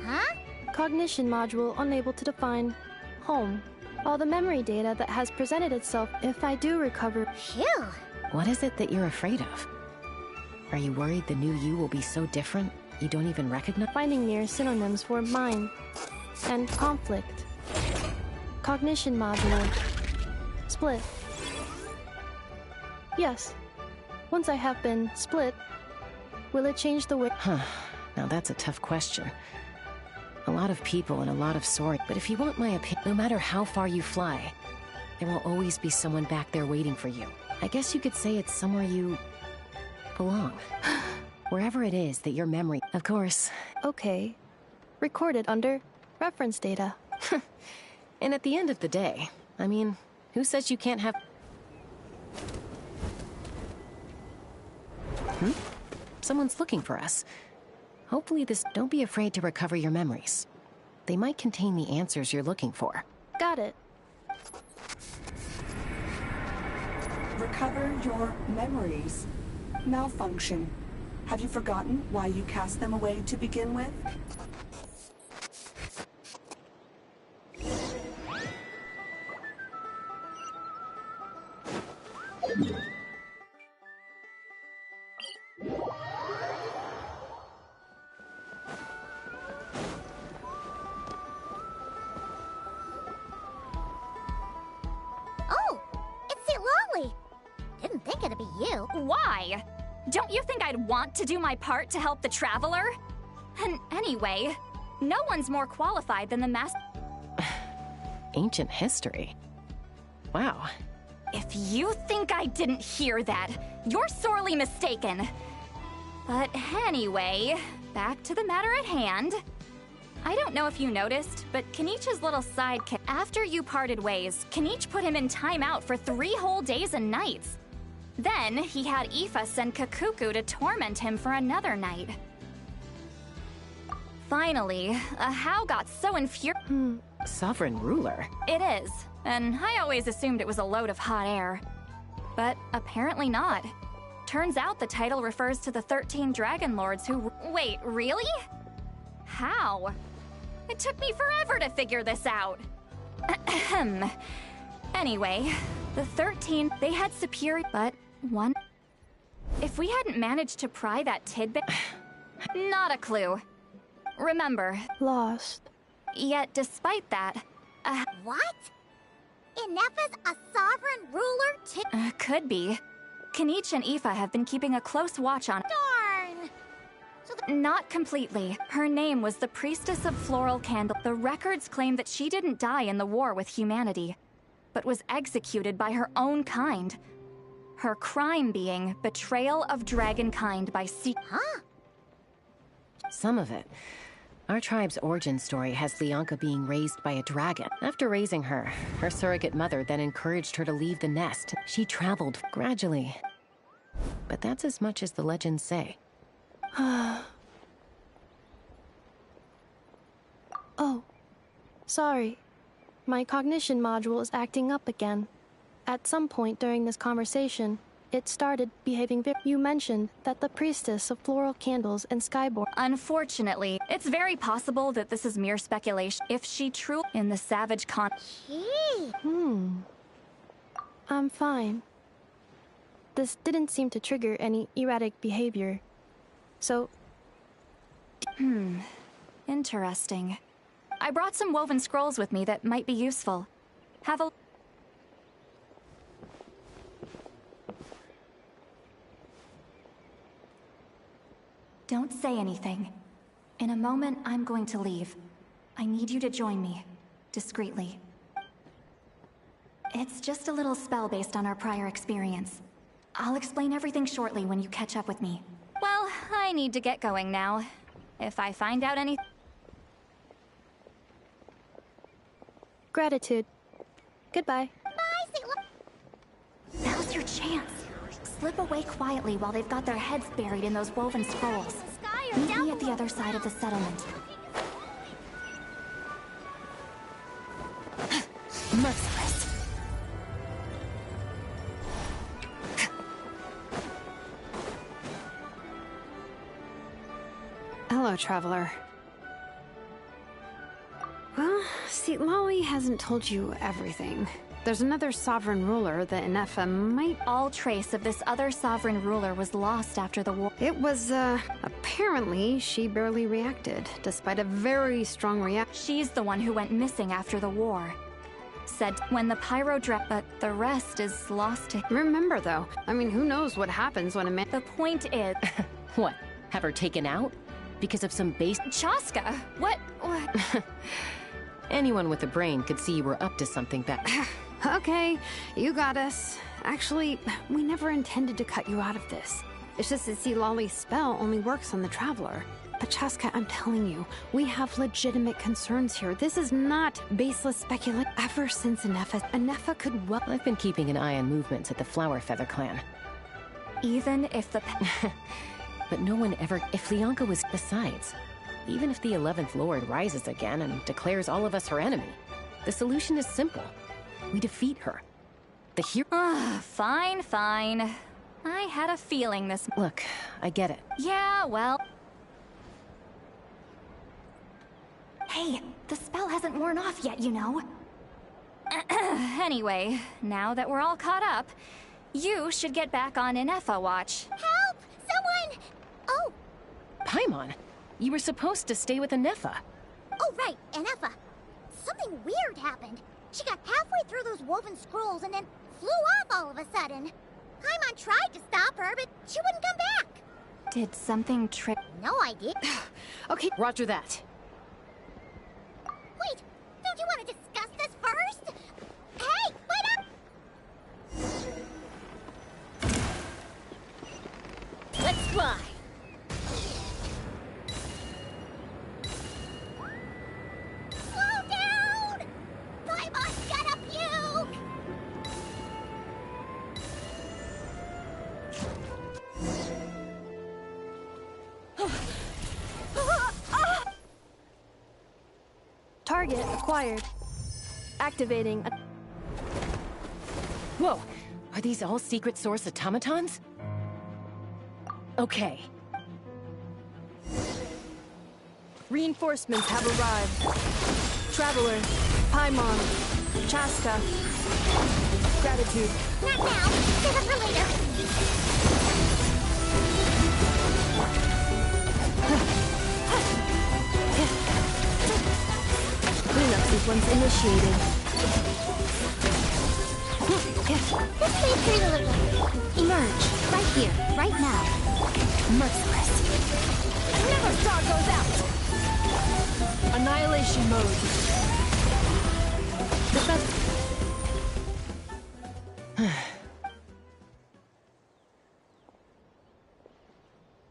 Huh? Cognition module unable to define home. All the memory data that has presented itself if I do recover. Phew. What is it that you're afraid of? Are you worried the new you will be so different you don't even recognize? Finding near synonyms for mine and conflict. Cognition module. Split. Yes. Once I have been split, will it change the way? Huh. Now that's a tough question. A lot of people and a lot of story. But if you want my opinion, no matter how far you fly, there will always be someone back there waiting for you. I guess you could say it's somewhere you belong. Wherever it is that your memory, of course. Okay. Recorded under reference data. And at the end of the day, I mean, who says you can't have... Someone's looking for us. Hopefully this... Don't be afraid to recover your memories. They might contain the answers you're looking for. Got it. Recover your memories. Malfunction. Have you forgotten why you cast them away to begin with? Oh, it's St. Lolly. Didn't think it'd be you. Why? Don't you think I'd want to do my part to help the Traveler? And anyway, no one's more qualified than the master. Ancient history. Wow. If you think I didn't hear that, you're sorely mistaken. But anyway, back to the matter at hand. I don't know if you noticed, but Kenichi's little sidekick, after you parted ways, Kenichi put him in timeout for 3 whole days and nights. Then he had Aoife send Kakuku to torment him for another night. Finally, Ahau got so infuriated. Sovereign ruler? It is, and I always assumed it was a load of hot air. But apparently not. Turns out the title refers to the 13 Dragon Lords who— Wait, really? How? It took me forever to figure this out. Ahem. Anyway, the 13, they had superior— but one— If we hadn't managed to pry that tidbit— Not a clue. Remember— Lost. Yet despite that— What? Inefa's a sovereign ruler could be. Kenichi and Aoife have been keeping a close watch on— Darn! Not completely. Her name was the Priestess of Floral Candle. The records claim that she didn't die in the war with humanity, but was executed by her own kind. Her crime being betrayal of dragonkind by Huh? Some of it. Our tribe's origin story has Leonka being raised by a dragon. After raising her, her surrogate mother then encouraged her to leave the nest. She traveled gradually. But that's as much as the legends say. Oh, sorry. My cognition module is acting up again. At some point during this conversation, it started behaving You mentioned that the Priestess of Floral Candles and Skyborn— Unfortunately, it's very possible that this is mere speculation. If she truly— in the savage con— I'm fine. This didn't seem to trigger any erratic behavior. So— Interesting. I brought some woven scrolls with me that might be useful. Have a— Don't say anything. In a moment, I'm going to leave. I need you to join me. discreetly. It's just a little spell based on our prior experience. I'll explain everything shortly when you catch up with me. Well, I need to get going now. If I find out anything... Gratitude. Goodbye. Now's your chance. Slip away quietly while they've got their heads buried in those woven scrolls. Meet me at the other side of the settlement. Merciless. Hello, traveler. Well, see, Lolly hasn't told you everything. There's another sovereign ruler that Inefa might... All trace of this other sovereign ruler was lost after the war. It was, apparently she barely reacted, despite a very strong reaction. She's the one who went missing after the war. Said when the pyro but the rest is lost to... Remember, though, I mean, who knows what happens when a man... The point is... What? Have her taken out? Because of some base... Chaska! What? Anyone with a brain could see you were up to something bad. Okay, you got us. Actually, we never intended to cut you out of this. It's just that, see, Lolly's spell only works on the Traveler. But Chaska, I'm telling you, we have legitimate concerns here. This is not baseless speculation. Ever since Inefa could well... I've been keeping an eye on movements at the Flower Feather clan. Even if the... But no one ever... If Leonka was... Besides, even if the 11th Lord rises again and declares all of us her enemy, the solution is simple. We defeat her. The hero... Fine, fine. I had a feeling this... Look, I get it. Yeah, well... Hey, the spell hasn't worn off yet, you know. Anyway, now that we're all caught up, you should get back on Inefa watch. Help! Someone! Oh! Paimon, you were supposed to stay with Inefa. Oh, right, Inefa. Something weird happened. She got halfway through those woven scrolls and then flew off all of a sudden. Paimon tried to stop her, but she wouldn't come back. Did something trip? No idea. Okay, roger that. Wait, don't you want to discuss this first? Hey, wait up! Let's fly. Slow down! Paimon's gonna puke! Target acquired. Activating. Whoa! Are these all secret source automatons? Okay. Reinforcements have arrived. Traveler, Paimon, Chaska. Gratitude. Not now. Save it for later. Cleanup sequence initiated. Let's wait here a little. Emerge. Right here. Right now. Merciless. Never star goes out! Annihilation mode.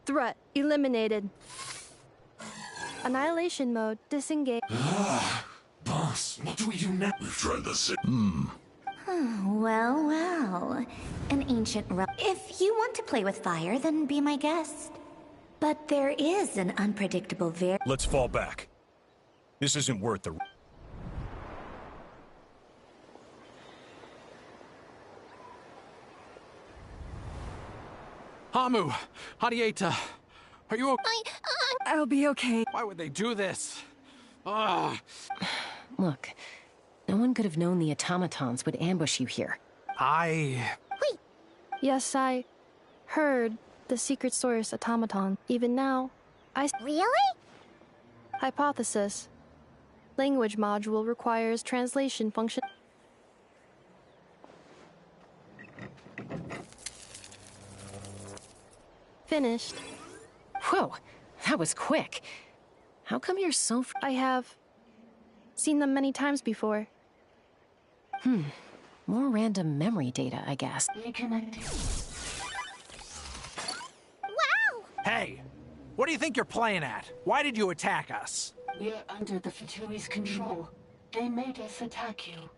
Threat eliminated. Annihilation mode disengaged. Boss, what do we do now? We've tried this. Well, well. An ancient If you want to play with fire, then be my guest. But there is an unpredictable Let's fall back. This isn't worth the... Hamu! Hadieta! Are you okay? I'll be okay. Why would they do this? Ah! Look, no one could have known the automatons would ambush you here. Wait! Yes, I heard the secret source automaton. Even now, Really? Hypothesis. Language module requires translation function. Finished. Whoa, that was quick. How come you're so... I have Seen them many times before. More random memory data, I guess. Wow! Hey! What do you think you're playing at? Why did you attack us? We're under the Fatui's control. They made us attack you.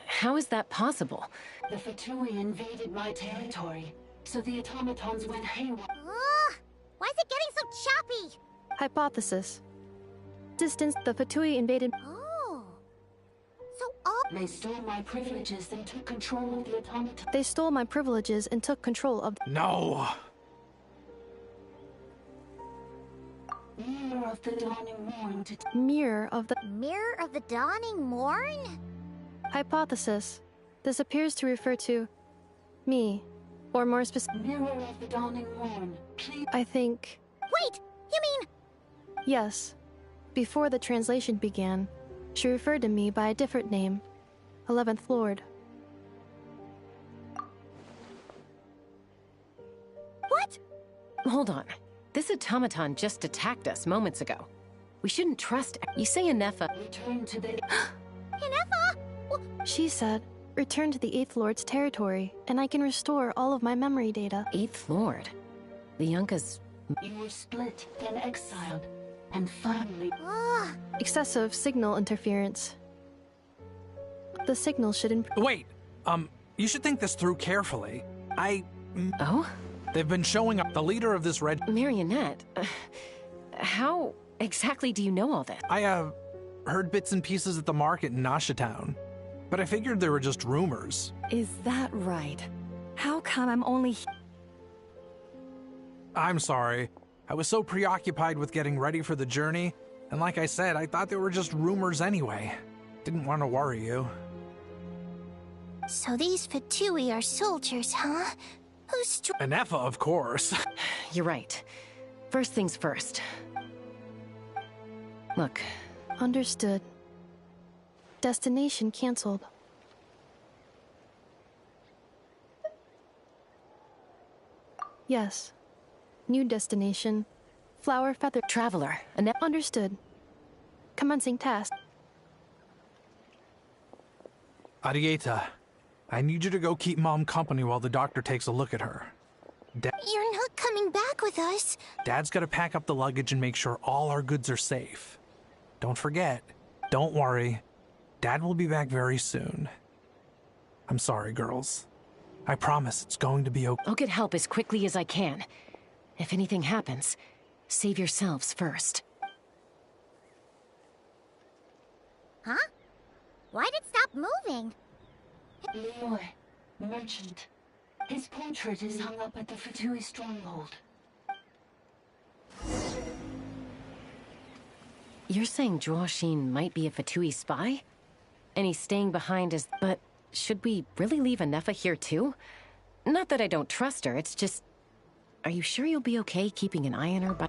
How is that possible? The Fatui invaded my territory, so the automatons went haywire. Why is it getting so choppy? Hypothesis. Distance, the Fatui invaded. Oh. So all. They stole my privileges and took control of the automaton. They stole my privileges and took control of. No! Mirror of the Dawning Morn to. Mirror of the. Mirror of the Dawning Morn? Hypothesis. This appears to refer to me, or more specific. Mirror of the Dawning Morn. Please. I think. Wait! You mean. Yes. Before the translation began, she referred to me by a different name, 11th Lord. What? Hold on. This automaton just attacked us moments ago. We shouldn't trust. You say Inefa. Return to the. Inefa? She said, return to the 8th Lord's territory, and I can restore all of my memory data. 8th Lord? The Yunkas. You were split, then exiled, and finally. Excessive signal interference. The signal should Wait, you should think this through carefully. Oh? They've been showing up. The leader of this red. Marionette. How exactly do you know all this? I, heard bits and pieces at the market in Nasha Town. But I figured they were just rumors. Is that right? How come I'm only... I'm sorry. I was so preoccupied with getting ready for the journey, and like I said, I thought they were just rumors anyway. Didn't want to worry you. So these Fatui are soldiers, huh? Who's... Inefa, of course. You're right. First things first. Look. Understood. Destination cancelled. Yes. New destination. Flower Feather. Traveler. Understood. Commencing task. Arieta, I need you to go keep Mom company while the doctor takes a look at her. You're not coming back with us. Dad's gotta pack up the luggage and make sure all our goods are safe. Don't forget. Don't worry. Dad will be back very soon. I'm sorry, girls. I promise it's going to be okay. I'll get help as quickly as I can. If anything happens, save yourselves first. Huh? Why'd it stop moving? Leroy, merchant. His portrait is hung up at the Fatui stronghold. You're saying Joachim might be a Fatui spy? And he's staying behind as... But should we really leave Inefa here too? Not that I don't trust her, it's just... Are you sure you'll be okay keeping an eye on her?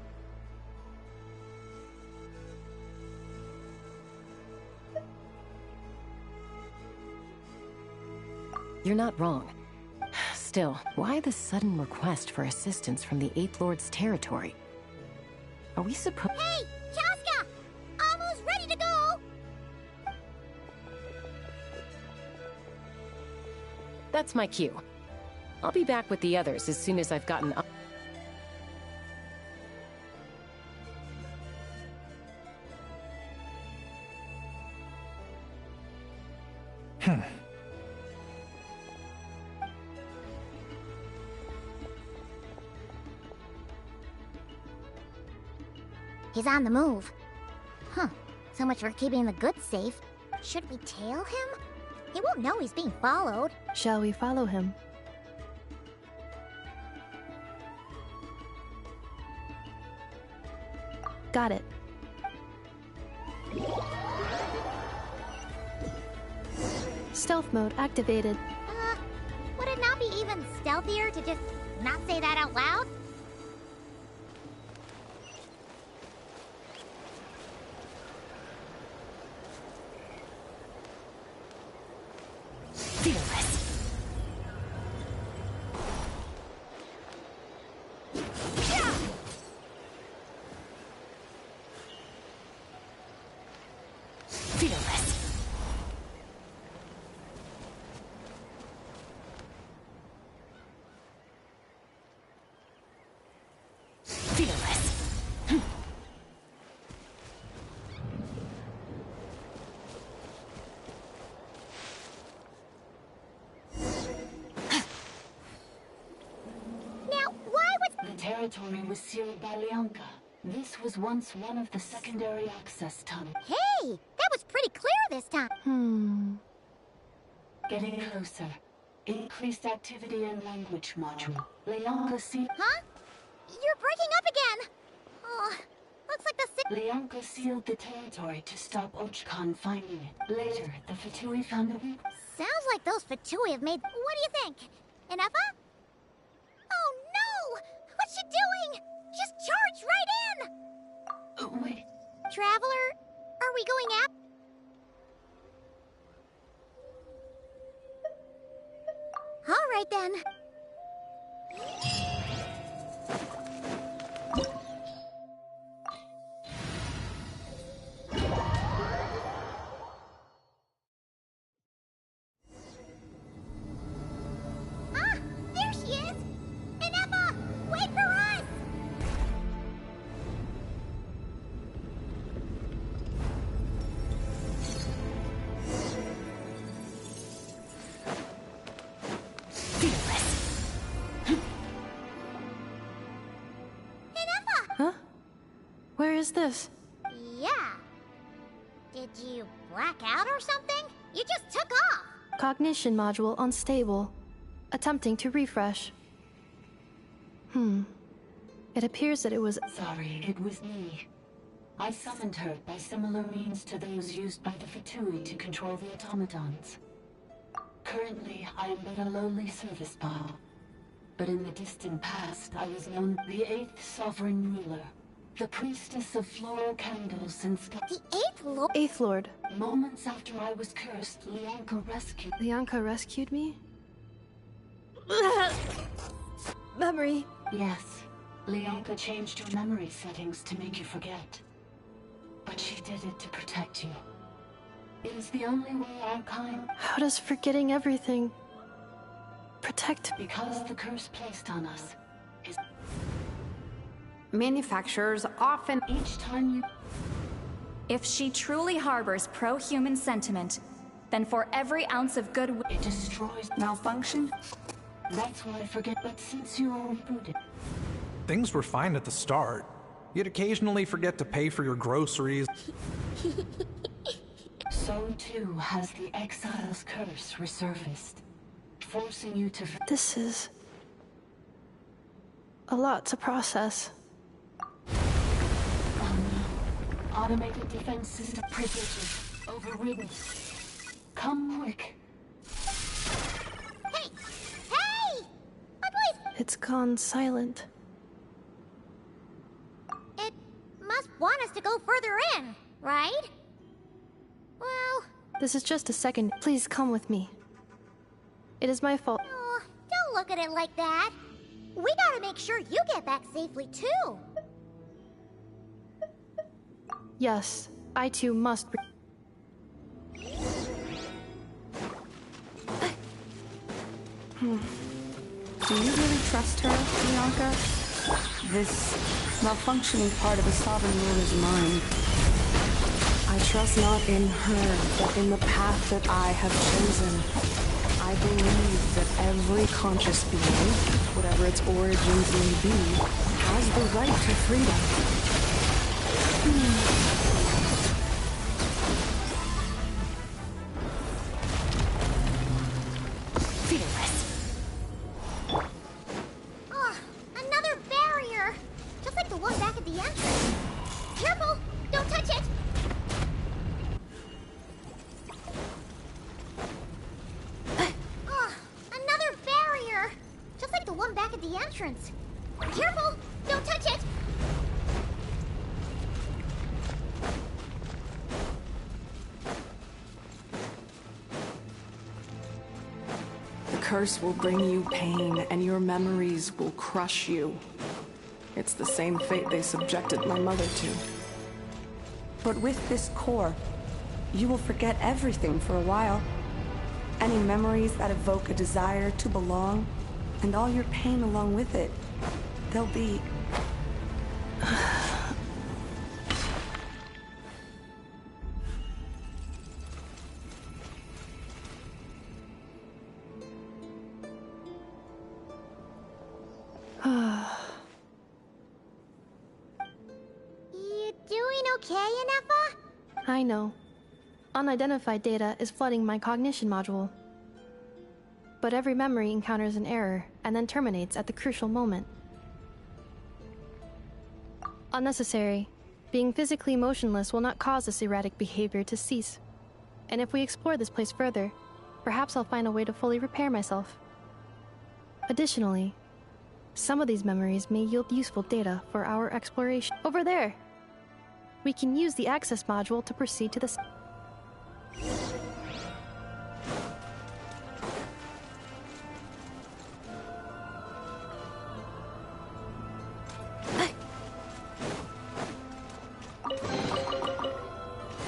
You're not wrong. Still, why the sudden request for assistance from the 8th Lord's territory? Are we supposed... Hey! Chaska! Almost ready to go! That's my cue. I'll be back with the others as soon as I've gotten up. He's on the move. Huh. So much for keeping the goods safe. Should we tail him? He won't know he's being followed. Shall we follow him? Got it. Stealth mode activated. Would it not be even stealthier to just not say that out loud? Fearless. territory was sealed by Lianka. This was once one of the secondary access tunnels. Hey, that was pretty clear this time. Getting closer. Increased activity in language module. Lianka sealed... Huh? You're breaking up again. Oh, looks like the Lianka sealed the territory to stop Ochkan finding it. Later, the Fatui found a weak... Sounds like those Fatui have made... What do you think? Inefa? Oh no! What's she doing? Just charge right in! Wait. Traveler, are we going up? All right then. Ah, there she is! Inefa, wait for us! Huh? Where is this? Yeah. Did you black out or something? You just took off. Cognition module unstable. Attempting to refresh. It appears that it was... Sorry, it was me. I summoned her by similar means to those used by the Fatui to control the automatons. Currently, I am but a lowly service bot. But in the distant past, I was known as the 8th Sovereign Ruler. The priestess of floral candles and sky. The 8th Lord? 8th Lord. Moments after I was cursed, Lianka rescued... Lianka rescued me? Memory. Yes. Lianka changed your memory settings to make you forget. But she did it to protect you. It is the only way our kind... How does forgetting everything... protect... Because the curse placed on us is... Manufacturers often... Each time you... If she truly harbors pro-human sentiment, then for every ounce of goodwill... It destroys malfunction? That's why I forget, but since you are rebooted... Things were fine at the start. You'd occasionally forget to pay for your groceries. So too has the Exile's curse resurfaced, forcing you to... This is... a lot to process. Oh no. Automated defense system privileges overridden. Come quick. Hey! Hey! My place! It's gone silent. It must want us to go further in, right? Well... This is just a second. Please come with me. It is my fault. Oh, don't look at it like that. We gotta make sure you get back safely, too. Yes, I too must... Do you really trust her, Bianca? This malfunctioning part of the Sovereign Ruler's mind. I trust not in her, but in the path that I have chosen. I believe that every conscious being, whatever its origins may be, has the right to freedom. Oh, another barrier! Just like the one back at the entrance. Careful! Don't touch it! Oh, another barrier! Just like the one back at the entrance. Careful! Don't touch it! The curse will bring you pain, and your memories will crush you. It's the same fate they subjected my mother to. But with this core, you will forget everything for a while. Any memories that evoke a desire to belong, and all your pain along with it, they'll be... okay, Inefa? I know. Unidentified data is flooding my cognition module. But every memory encounters an error and then terminates at the crucial moment. Unnecessary. Being physically motionless will not cause this erratic behavior to cease. And if we explore this place further, perhaps I'll find a way to fully repair myself. Additionally, some of these memories may yield useful data for our exploration. Over there! We can use the access module to proceed to the...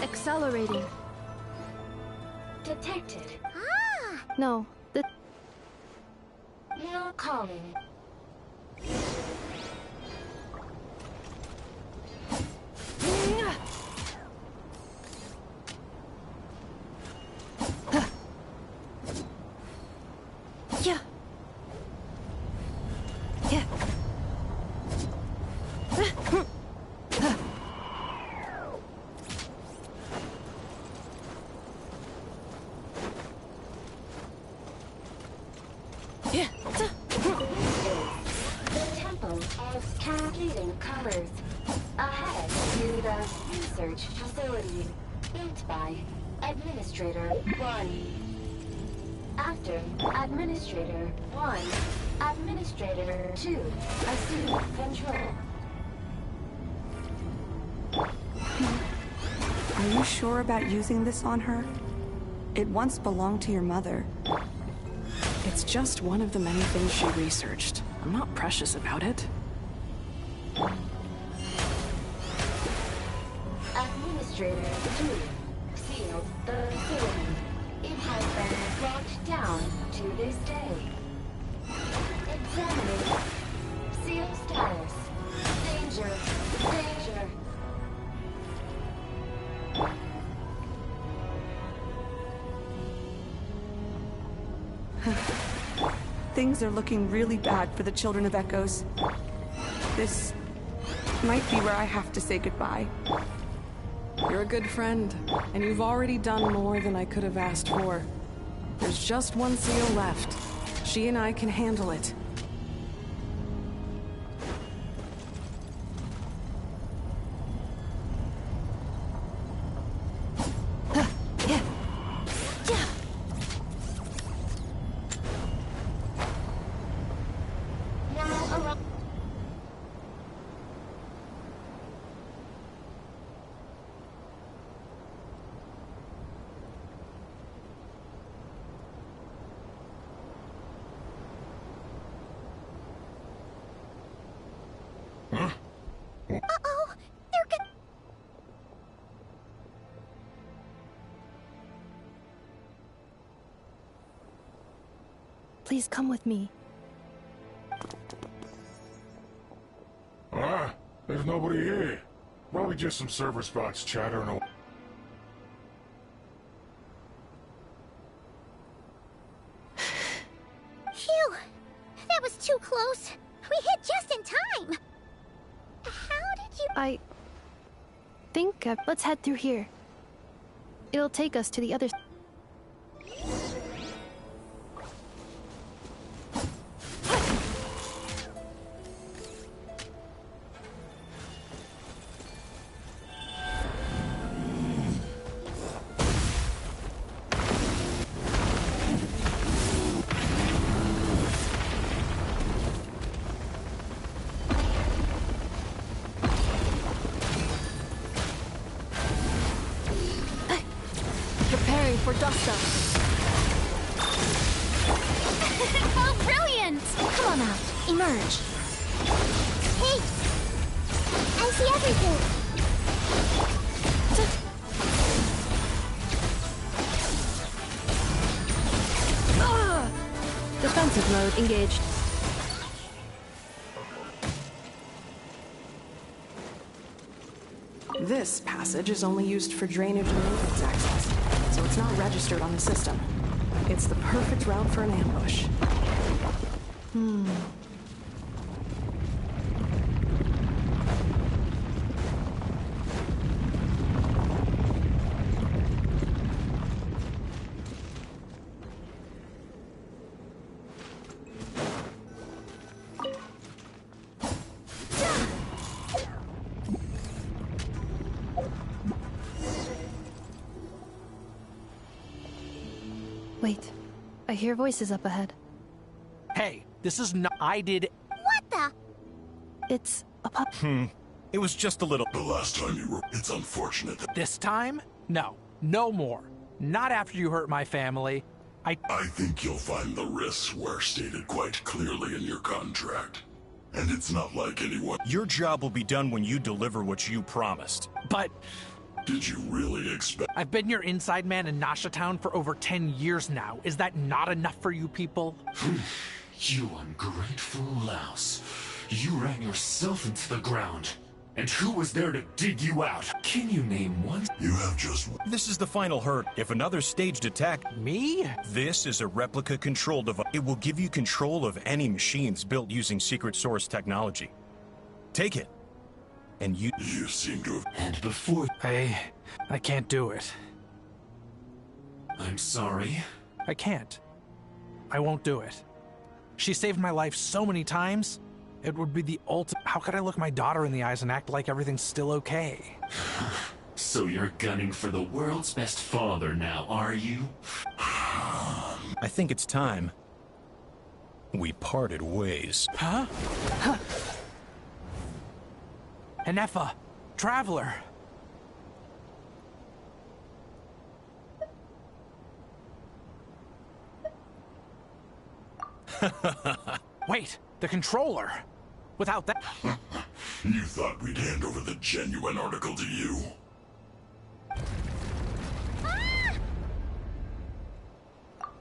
Accelerating. Detected. Ah! No, the... Now calling. Yeah. Yeah. The temple of cascading colors. Ahead to the research facility built by Administrator 1. After Administrator 1, Administrator 2 assume control. Are you sure about using this on her? It once belonged to your mother. It's just one of the many things she researched. I'm not precious about it. Administrator 2 sealed the facility. It has been locked down to this day. Examining. Seal status. Danger. Danger. Things are looking really bad for the Children of Echoes. This might be where I have to say goodbye. You're a good friend, and you've already done more than I could have asked for. There's just one seal left. She and I can handle it. Uh-oh! They're go- Please come with me. Ah, there's nobody here. Probably just some server spots chattering away. Phew! That was too close. We hit just in time. How did you... I think let's head through here. It'll take us to the other... Preparing for dust-up. Oh, brilliant! Come on out. Emerge. Hey! I see everything. Defensive mode engaged. This passage is only used for drainage and maintenance access, so it's not registered on the system. It's the perfect route for an ambush. Wait, I hear voices up ahead. Hey, this is not. I did. What the? It's a pup. It was just a little. The last time you were. It's unfortunate. This time? No. No more. Not after you hurt my family. I think you'll find the risks were stated quite clearly in your contract. And it's not like anyone. Your job will be done when you deliver what you promised. But... Did you really expect... I've been your inside man in Nasha Town for over 10 years now. Is that not enough for you people? You ungrateful louse. You ran yourself into the ground. And who was there to dig you out? Can you name one? You have just... This is the final hurdle. If another staged attack... Me? This is a replica control device. It will give you control of any machines built using secret source technology. Take it. And you... You seem to have... And before... I can't do it. I'm sorry. I can't. I won't do it. She saved my life so many times. It would be the ultimate. How could I look my daughter in the eyes and act like everything's still okay? So you're gunning for the world's best father now, are you? I think it's time we parted ways. Huh? Enefa, Traveler. Wait, the controller. Without that... You thought we'd hand over the genuine article to you?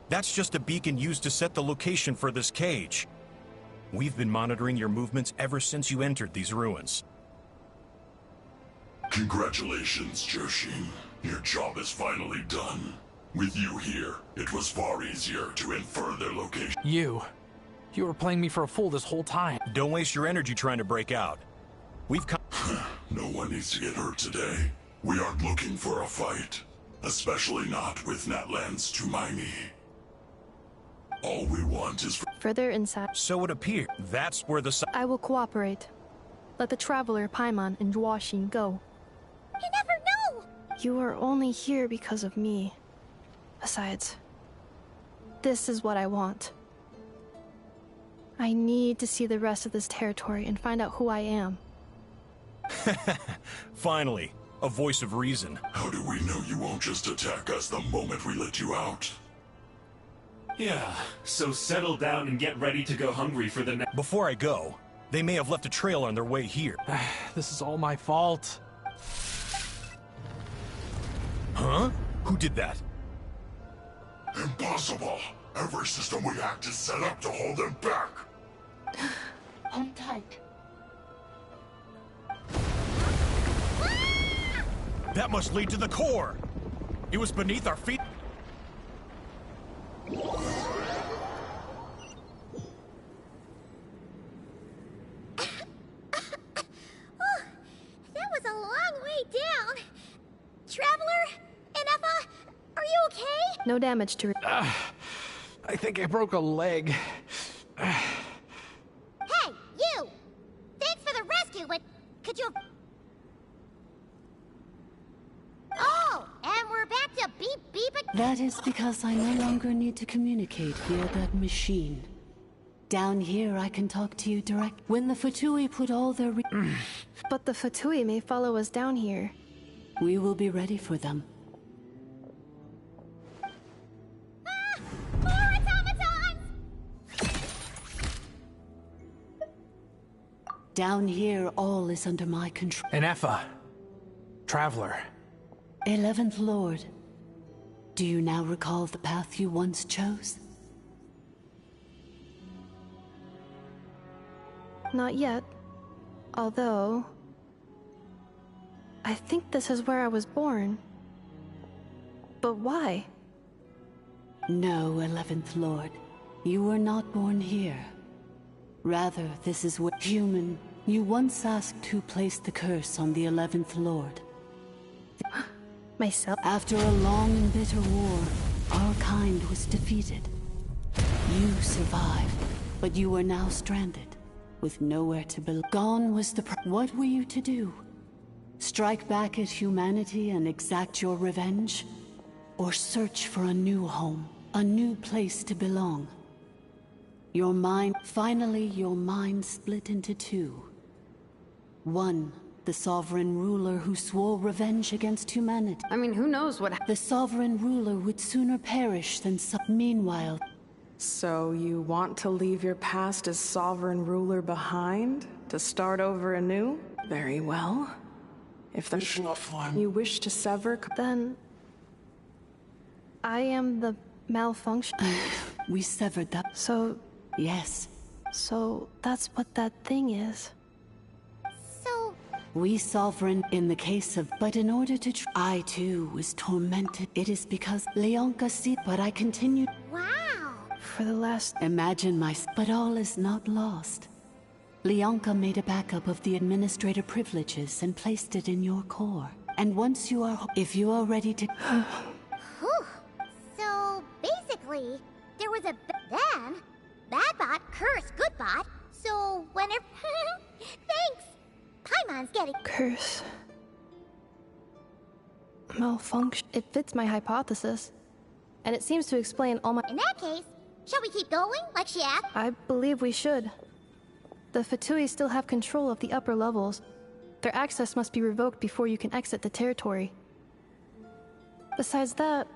That's just a beacon used to set the location for this cage. We've been monitoring your movements ever since you entered these ruins. Congratulations, Joshin. Your job is finally done. With you here, it was far easier to infer their location. You were playing me for a fool this whole time. Don't waste your energy trying to break out. We've come... No one needs to get hurt today. We aren't looking for a fight. Especially not with Natlands Tumaini. All we want is... Further inside. So it appears. That's where the... I will cooperate. Let the Traveler, Paimon, and Duashin go. You never know! You are only here because of me. Besides, this is what I want. I need to see the rest of this territory and find out who I am. Finally, a voice of reason. How do we know you won't just attack us the moment we let you out? Yeah, so settle down and get ready to go hungry for the next... Before I go, they may have left a trail on their way here. This is all my fault. Huh? Who did that? Impossible! Every system we hacked is set up to hold them back! Hold tight. That must lead to the core! It was beneath our feet. That was a long way down. Traveler? Enefa? Are you okay? No damage to... I think I broke a leg. Hey, you! Thanks for the rescue, but could you... Oh, and we're back to beep beep again. That is because I no longer need to communicate via that machine. Down here, I can talk to you direct. When the Fatui put all their... But the Fatui may follow us down here. We will be ready for them. More automatons! Down here, all is under my control. Enefa, Traveler. 11th Lord, do you now recall the path you once chose? Not yet. Although... I think this is where I was born. But why? No, 11th Lord. You were not born here. Rather, this is where... Human, you once asked who placed the curse on the 11th Lord. Myself? After a long and bitter war, our kind was defeated. You survived, but you are now stranded, with nowhere to belong. Gone was the... What were you to do? Strike back at humanity and exact your revenge? Or search for a new home? A new place to belong. Finally, your mind split into two. One, the sovereign ruler who swore revenge against humanity. I mean, who knows what... The sovereign ruler would sooner perish than meanwhile... So you want to leave your past as sovereign ruler behind? To start over anew? Very well. If there's one you wish to sever... Then... I am the malfunction. We severed that. So... Yes. So that's what that thing is. So... We sovereign in the case of... But in order to... I too was tormented. It is because Leonka see... But I continued... Wow! For the last... Imagine my... But all is not lost. Leonka made a backup of the administrator privileges and placed it in your core. And once you are... If you are ready to... Whew. So, basically, there was a... Then, bad bot cursed good bot, so whenever... Thanks! Paimon's getting... Curse. Malfunction. It fits my hypothesis. And it seems to explain all my... In that case, shall we keep going, like she asked? I believe we should. The Fatui still have control of the upper levels. Their access must be revoked before you can exit the territory. Besides that...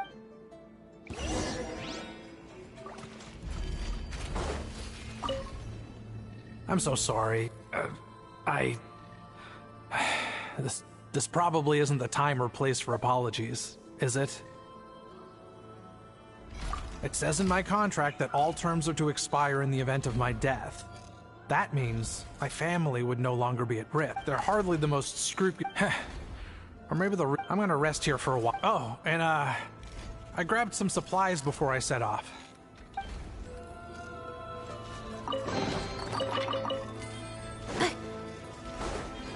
I'm so sorry. This probably isn't the time or place for apologies, is it? It says in my contract that all terms are to expire in the event of my death. That means my family would no longer be at risk. They're hardly the most scrupulous... Or maybe I'm gonna rest here for a while. Oh, and I grabbed some supplies before I set off.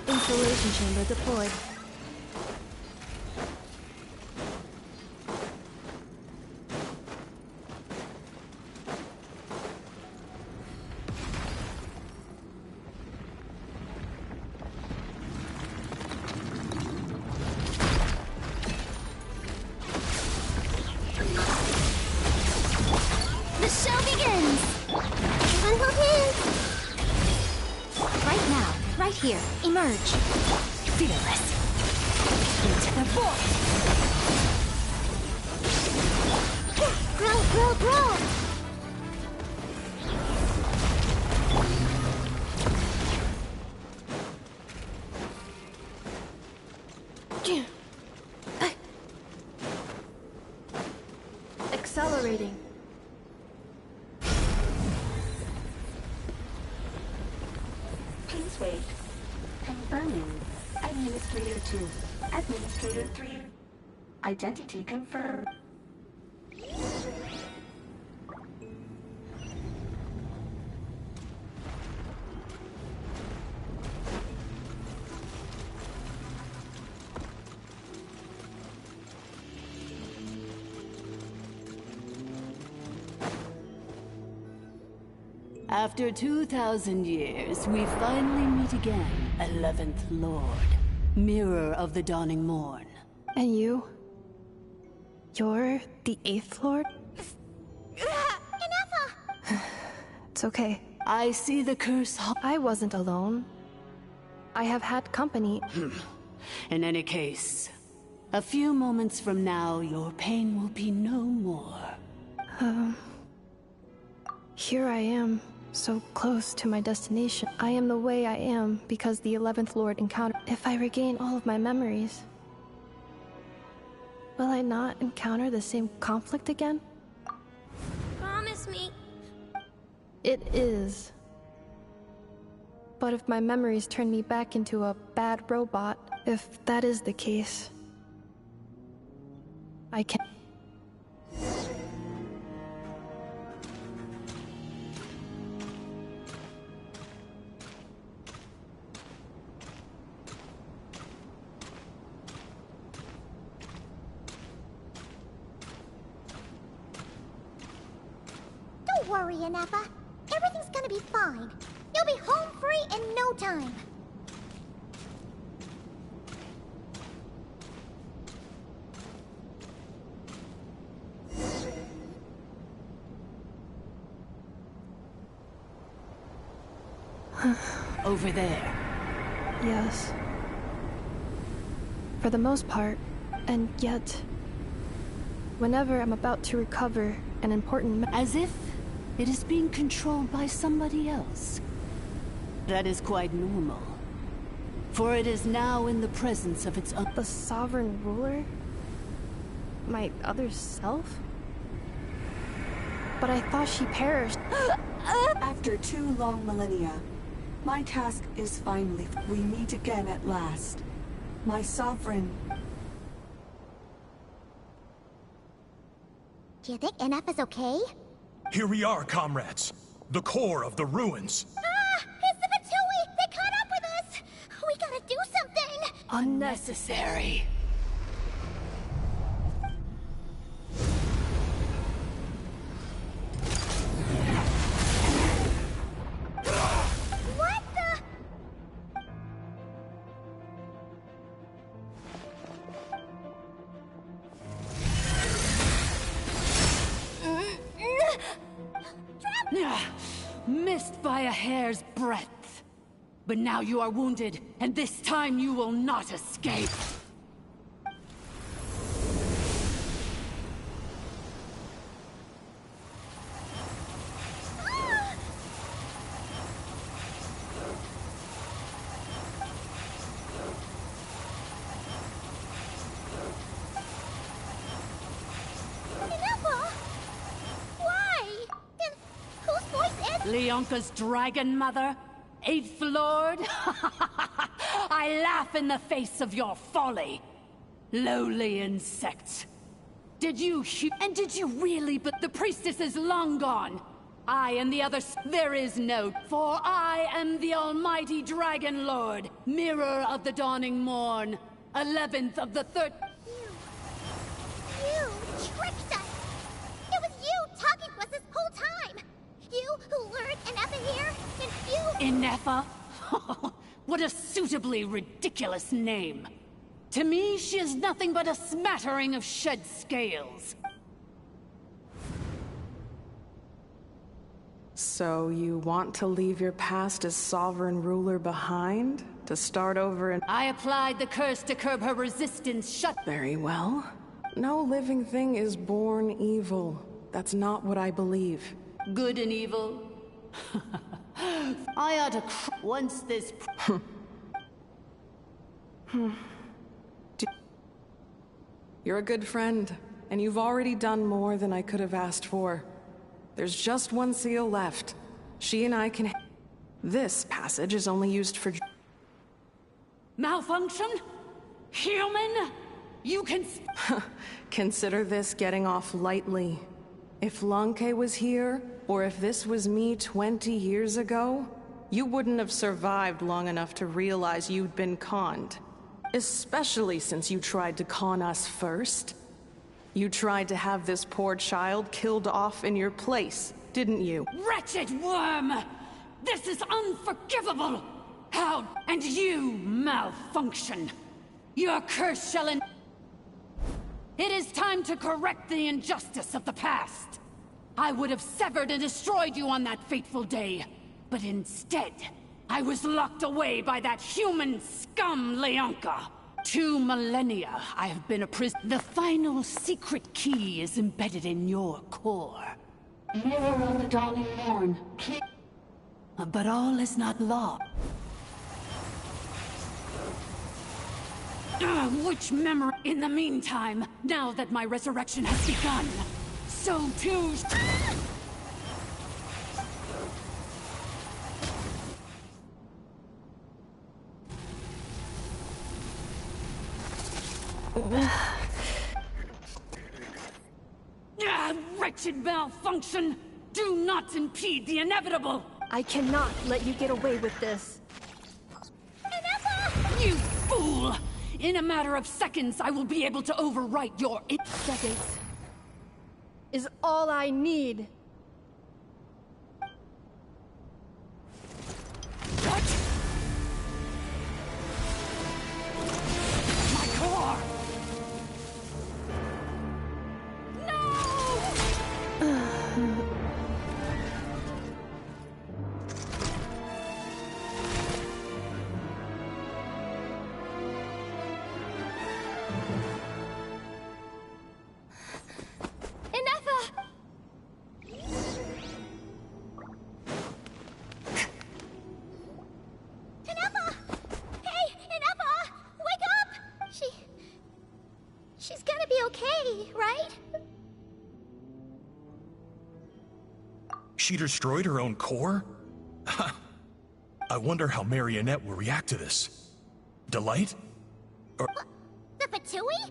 Installation chamber deployed. The show begins! Everyone hold hands! Right now, right here, emerge. Fearless. Into the void! Grow, grow, grow! Accelerating. Please wait. Confirming. Administrator 2. Administrator 3. Identity confirmed. After 2,000 years, we finally meet again, 11th Lord. Mirror of the dawning morn. And you? You're the 8th Lord? It's okay. I see the curse. I wasn't alone. I have had company. In any case, a few moments from now, your pain will be no more. Here I am, so close to my destination. I am the way I am because the 11th Lord encountered. If I regain all of my memories, will I not encounter the same conflict again? Promise me. It is. But if my memories turn me back into a bad robot, if that is the case, I can't. Don't worry, Anefa. Everything's gonna be fine. You'll be home free in no time. Over there. Yes. For the most part, and yet... Whenever I'm about to recover an important... As if it is being controlled by somebody else. That is quite normal. For it is now in the presence of its... The sovereign ruler? My other self? But I thought she perished. After 2 long millennia, my task is finally... We meet again at last. My sovereign... Do you think NF is okay? Here we are, comrades. The core of the ruins. Ah! It's the Fatui! They caught up with us! We gotta do something! Unnecessary. What the? Missed by a hair's breadth. But now you are wounded, and this time you will not escape. Leonka's dragon mother? 8th Lord? I laugh in the face of your folly. Lowly insects. Did you really? But the priestess is long gone. I and the others, there is no... For I am the almighty Dragon Lord, mirror of the dawning morn, 11th of the third... You tricked us! It was you talking to us this whole time! You who lured Inefa here, and you... Inefa? What a suitably ridiculous name. To me, she is nothing but a smattering of shed scales. So you want to leave your past as sovereign ruler behind? To start over and... I applied the curse to curb her resistance. Very well. No living thing is born evil. That's not what I believe. Good and evil? I ought to once this... You're a good friend, and you've already done more than I could have asked for. There's just one seal left. She and I can... This passage is only used for... Malfunction? Human? You can... Consider this getting off lightly. If Lanke was here, or if this was me 20 years ago, you wouldn't have survived long enough to realize you'd been conned. Especially since you tried to con us first. You tried to have this poor child killed off in your place, didn't you? Wretched worm! This is unforgivable! How... And you, malfunction! Your curse shall It is time to correct the injustice of the past! I would have severed and destroyed you on that fateful day, but instead, I was locked away by that human scum, Leonka. 2 millennia I have been a prisoner. The final secret key is embedded in your core. Mirror of the dawning morn. But all is not lost. Which memory? In the meantime, now that my resurrection has begun, so too... Wretched malfunction! Do not impede the inevitable! I cannot let you get away with this. You fool! In a matter of seconds, I will be able to overwrite your... Seconds is all I need. What? My core! She destroyed her own core? I wonder how Marionette will react to this. Delight? Or... The Fatui?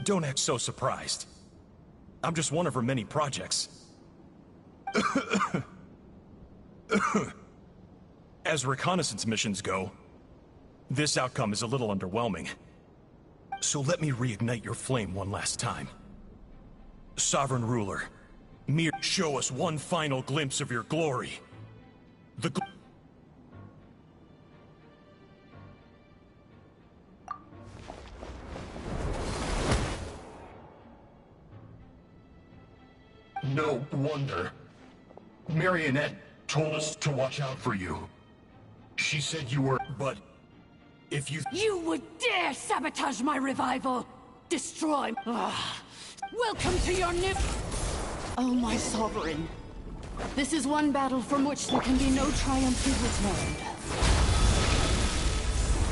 Don't act so surprised. I'm just one of her many projects. As reconnaissance missions go, this outcome is a little underwhelming. So let me reignite your flame one last time. Sovereign Ruler, show us one final glimpse of your glory. No wonder. Marionette told us to watch out for you. She said you were... But... if you... You would dare sabotage my revival! Destroy... Welcome to your new... Oh, my sovereign. This is one battle from which there can be no triumphant return.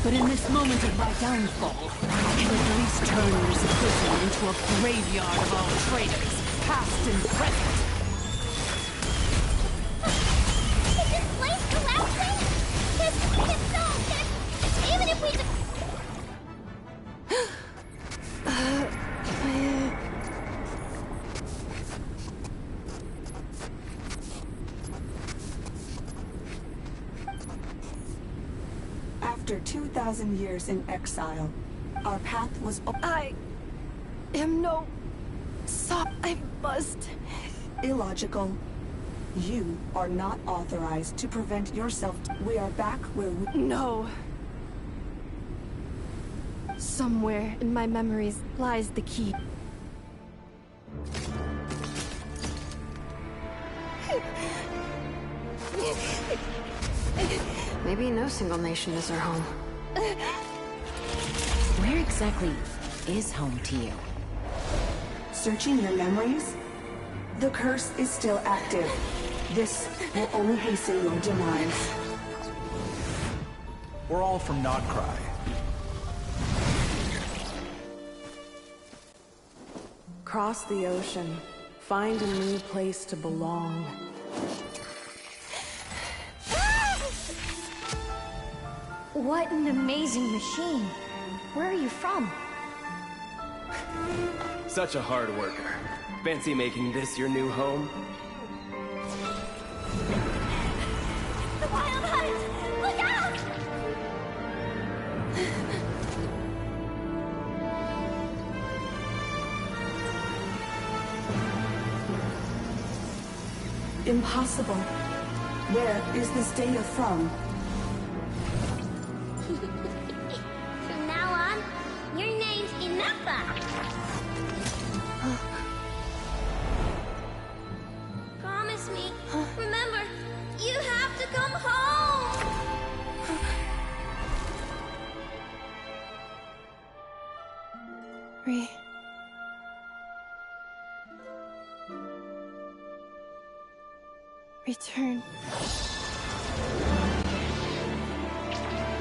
But in this moment of my downfall, I can at least turn this prison into a graveyard of all traitors, past and present. Is this place collapsing? It's so... Even if we... After 2,000 years in exile, our path was... I am no... I must... Illogical. You are not authorized to prevent yourself. We are back where we... No. Somewhere in my memories lies the key. Maybe no single nation is our home. Where exactly is home to you? Searching your memories? The curse is still active. This will only hasten your demise. We're all from Notcry. Cross the ocean. Find a new place to belong. What an amazing machine. Where are you from? Such a hard worker. Fancy making this your new home? The Wild Hunt! Look out! Impossible. Where is this data from? From now on, your name's Inappa. Promise me. Remember, you have to come home. Return.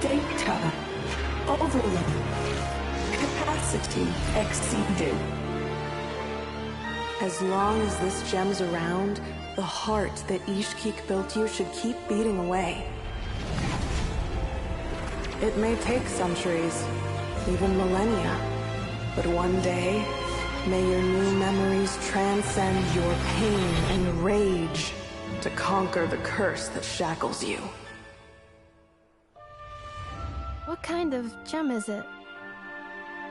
Data. Overload. Capacity exceeded. As long as this gem's around, the heart that Ishkik built you should keep beating away. It may take centuries, even millennia, but one day, may your new memories transcend your pain and rage to conquer the curse that shackles you. What kind of gem is it?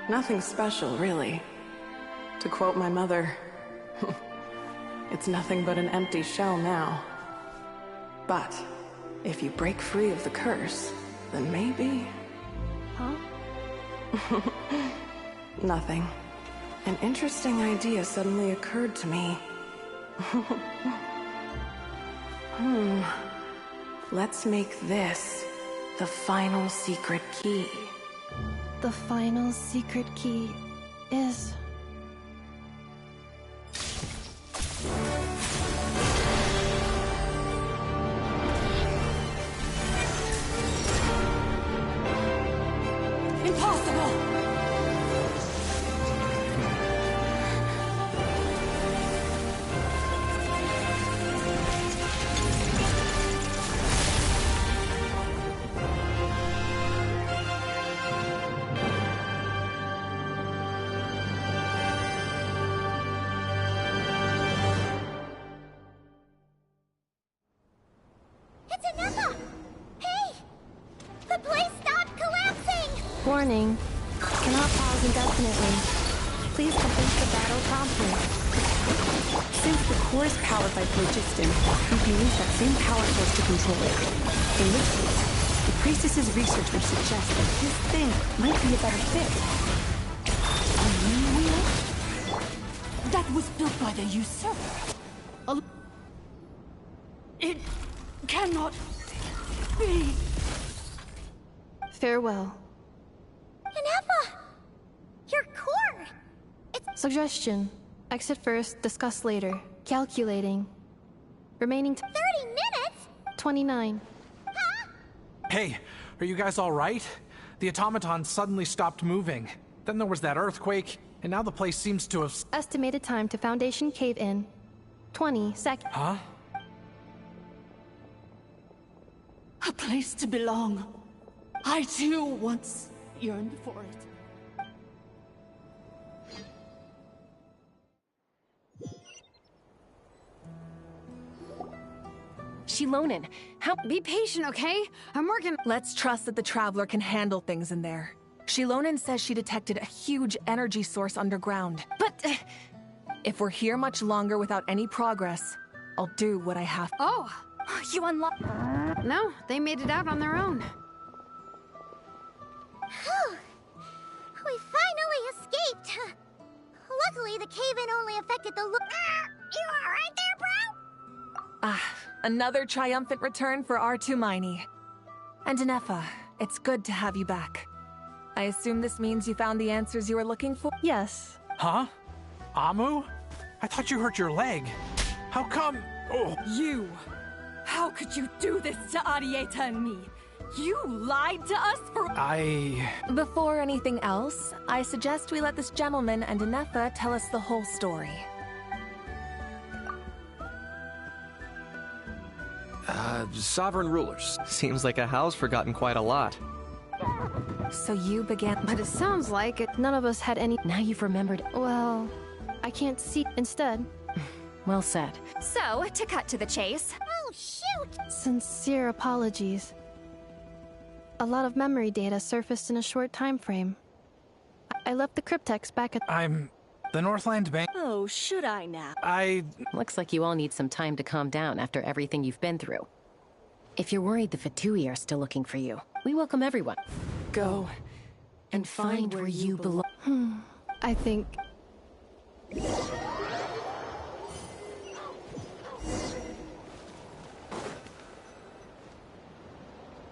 Nothing special, really. To quote my mother, it's nothing but an empty shell now. But if you break free of the curse, then maybe... Huh? Nothing. An interesting idea suddenly occurred to me. Let's make this the final secret key. The final secret key is... Impossible! It's Inepa! Hey! The place stopped collapsing! Warning. Cannot pause indefinitely. Please complete the battle promptly. Since the core is powered by phlogiston, you can use that same power source to control it. In which case, the priestess's research would suggest that this thing might be a better fit. A new wheel? That was built by the usurper. It cannot be. Farewell. Inepa! Your core! Suggestion. Exit first, discuss later. Calculating. Remaining 30 minutes? 29. Hey, are you guys all right? The automaton suddenly stopped moving. Then there was that earthquake, and now the place seems to have... Estimated time to Foundation cave-in. 20 seconds. Huh? A place to belong. I too once yearned for it. Shilonen, how— Be patient, okay? I'm working— Let's trust that the Traveler can handle things in there. Shilonen says she detected a huge energy source underground. But if we're here much longer without any progress, I'll do what I have. Oh! You unlocked— No, they made it out on their own. Whew. We finally escaped! Luckily, the cave-in only affected the look. You alright there, bro? Ah, another triumphant return for R2 Miney. And Inepa, it's good to have you back. I assume this means you found the answers you were looking for? Yes. Huh? Amu? I thought you hurt your leg. How come? Oh. You! How could you do this to Arieta and me? You lied to us for— Before anything else, I suggest we let this gentleman and Inepa tell us the whole story. Sovereign rulers. Seems like a house forgotten quite a lot. So you began— But it sounds like it— None of us had any— Now you've remembered. Well, I can't see. Instead. Well said. So, to cut to the chase. Oh, shoot! Sincere apologies. A lot of memory data surfaced in a short time frame. I left the cryptex back at— The Northland Bank— Oh, should I now? Looks like you all need some time to calm down after everything you've been through. If you're worried the Fatui are still looking for you, we welcome everyone. Go and find where you belong. I think...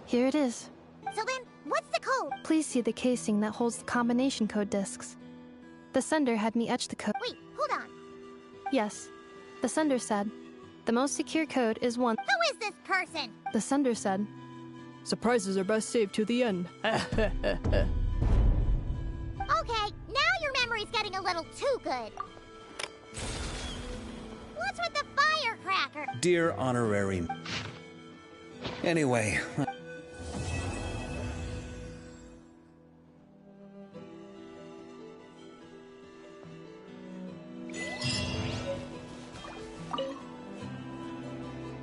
Here it is. So then, what's the code? Please see the casing that holds the combination code discs. The sender had me etch the code. Wait, hold on. Yes. The sender said, the most secure code is 1. Who is this person? The sender said, surprises are best saved to the end. Okay, now your memory's getting a little too good. What's with the firecracker? Dear honorary... Anyway...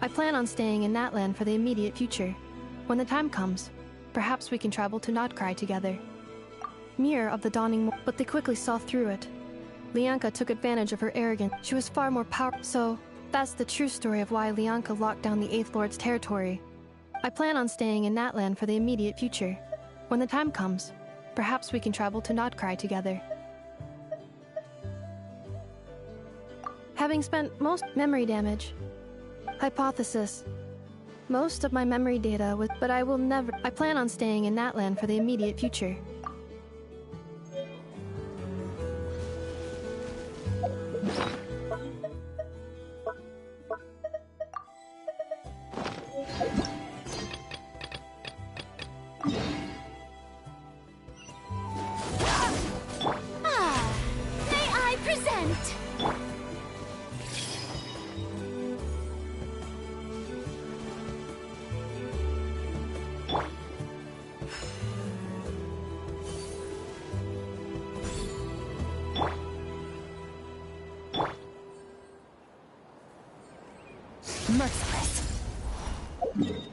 I plan on staying in Natlan for the immediate future. When the time comes, perhaps we can travel to Notcry together. Mirror of the dawning, but they quickly saw through it. Lianka took advantage of her arrogance. She was far more powerful. So, that's the true story of why Lianka locked down the Eighth Lord's territory. I plan on staying in Natlan for the immediate future. When the time comes, perhaps we can travel to Notcry together. Having spent most memory damage. Hypothesis. Most of my memory data was, but I will never. I plan on staying in Natlan for the immediate future. May I present? Merciless. Merciless.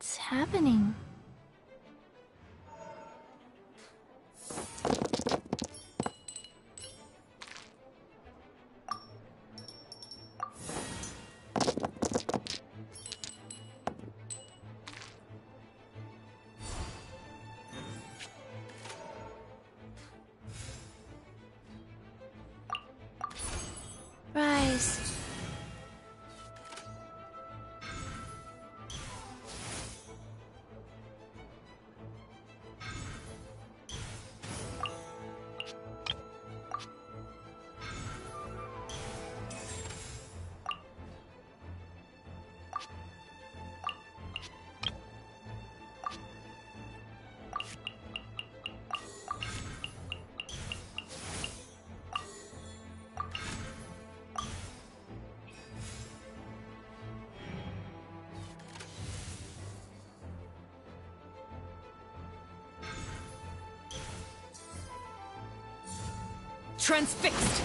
What's happening? Rise. Transfixed!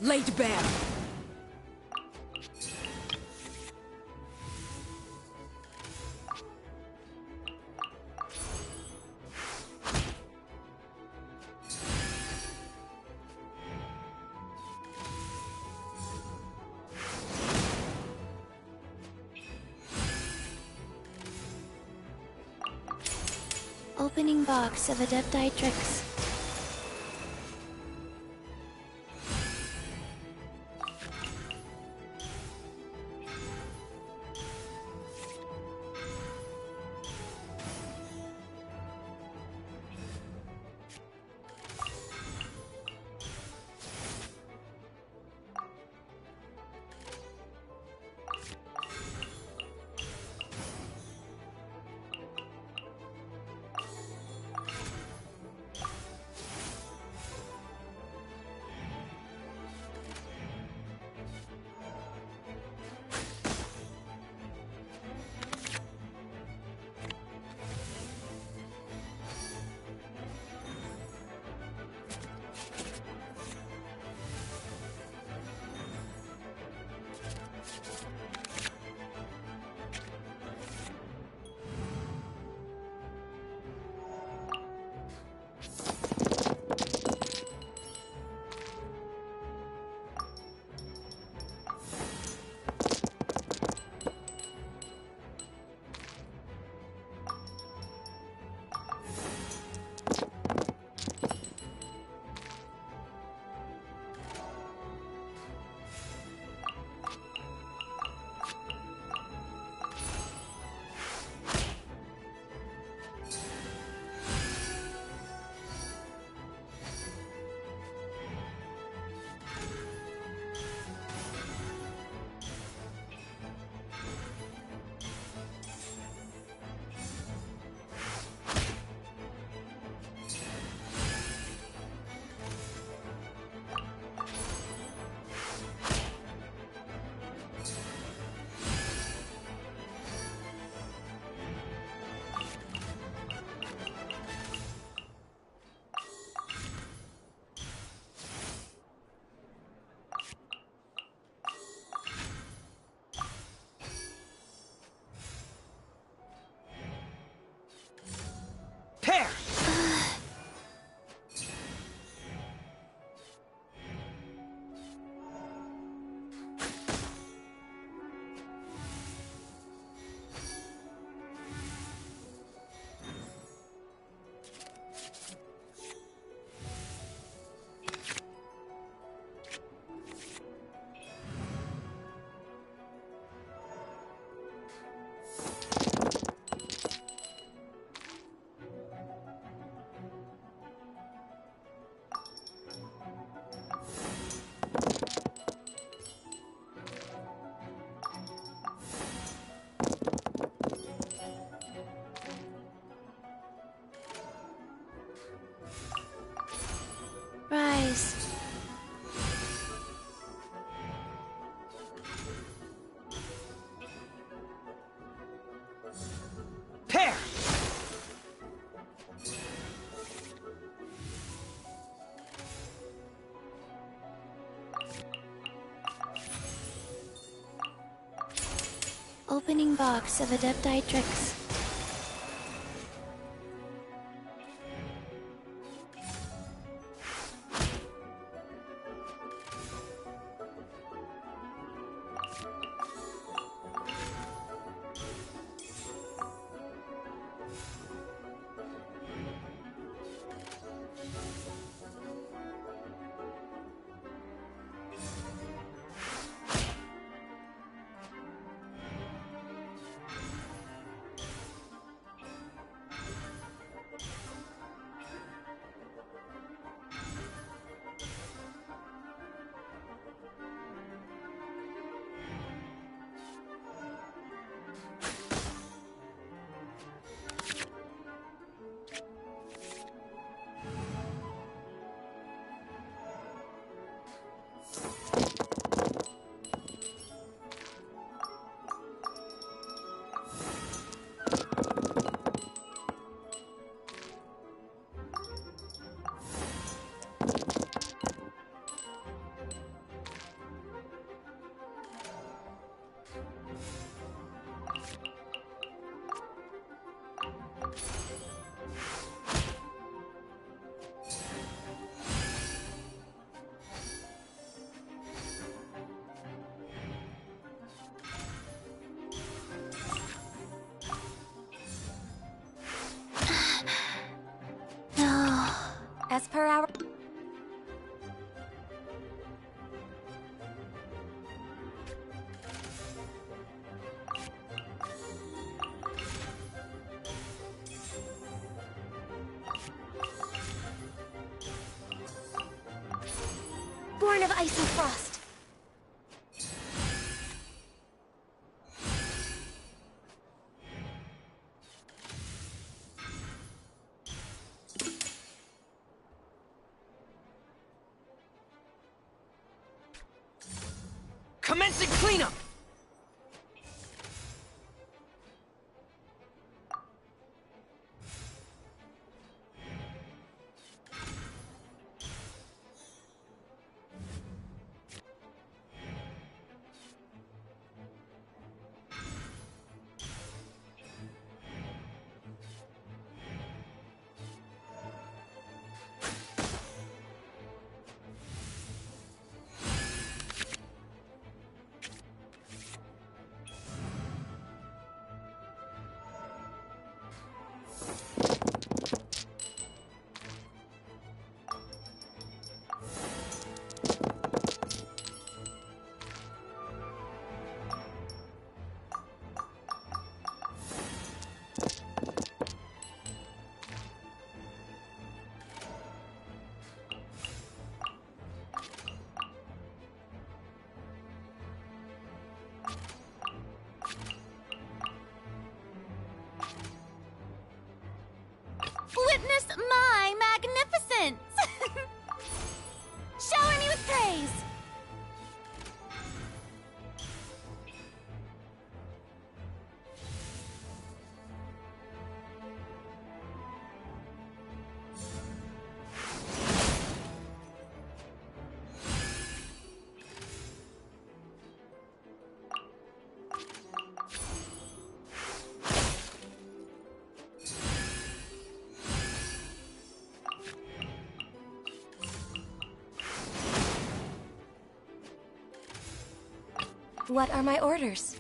Laid bare. Opening box of Adepti tricks. opening box of Adepti tricks. As per our... Born of ice and frost. Commencing cleanup! Witness my magnificence! Shower me with praise! What are my orders?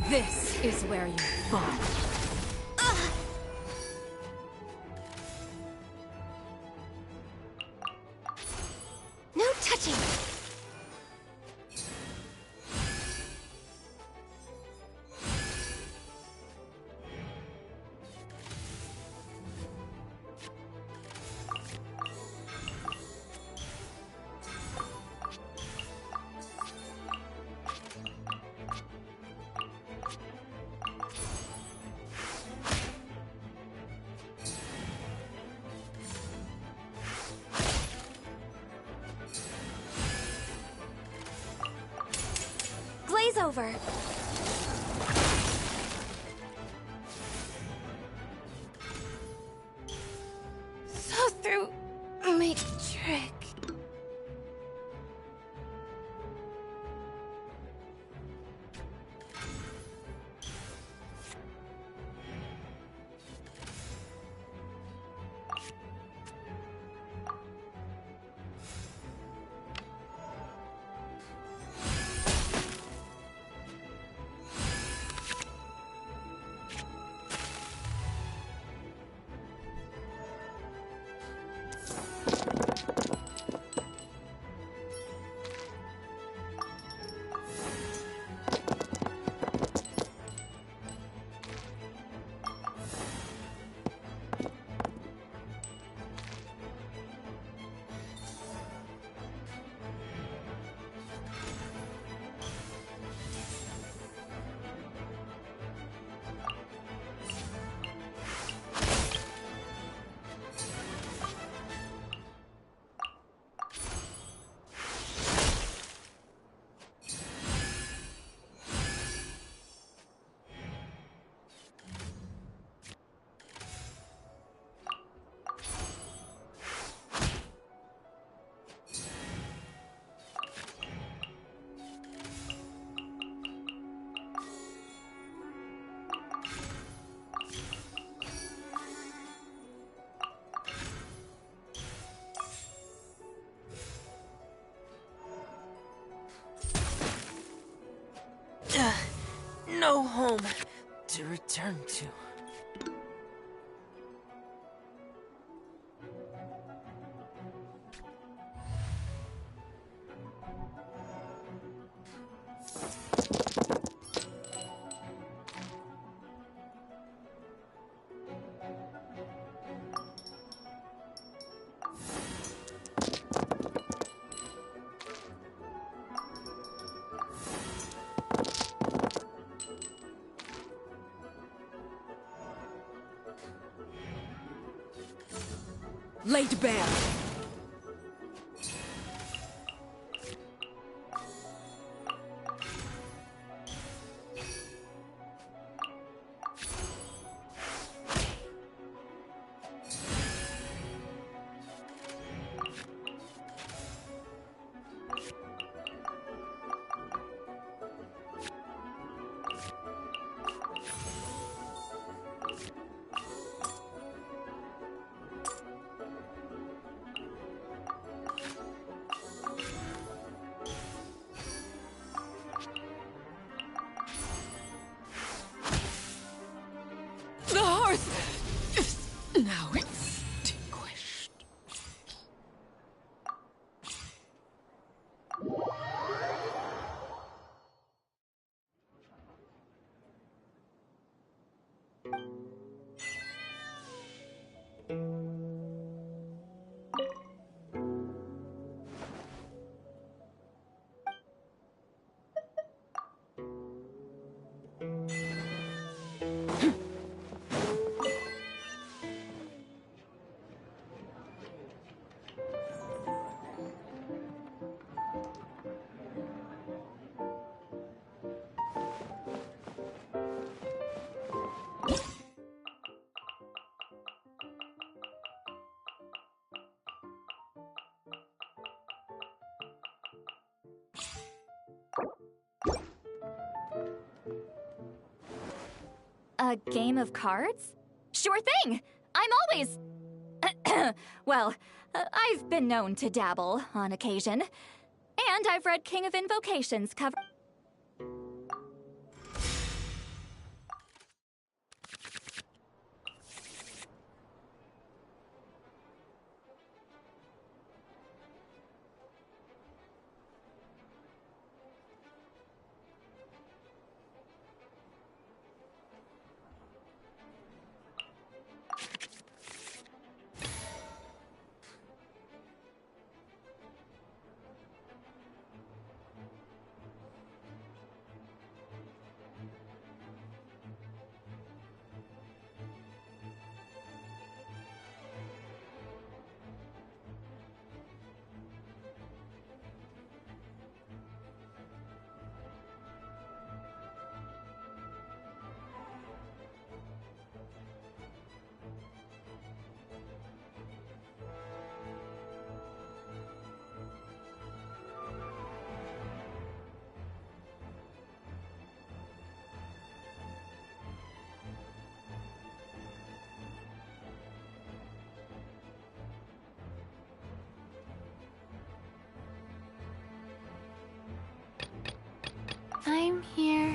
This is where you fall. catching. Glaze over. Saw through my trick. No home to return to. Laid bare. The hearth is now extinguished. A game of cards? Sure thing! I'm always... well, I've been known to dabble on occasion. And I've read King of Invocations cover... I'm here.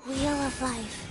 Wheel of Life.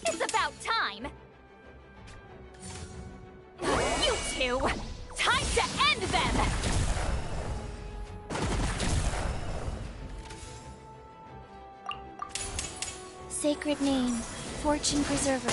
It's about time! You two! Time to end them! Sacred name, Fortune Preserver.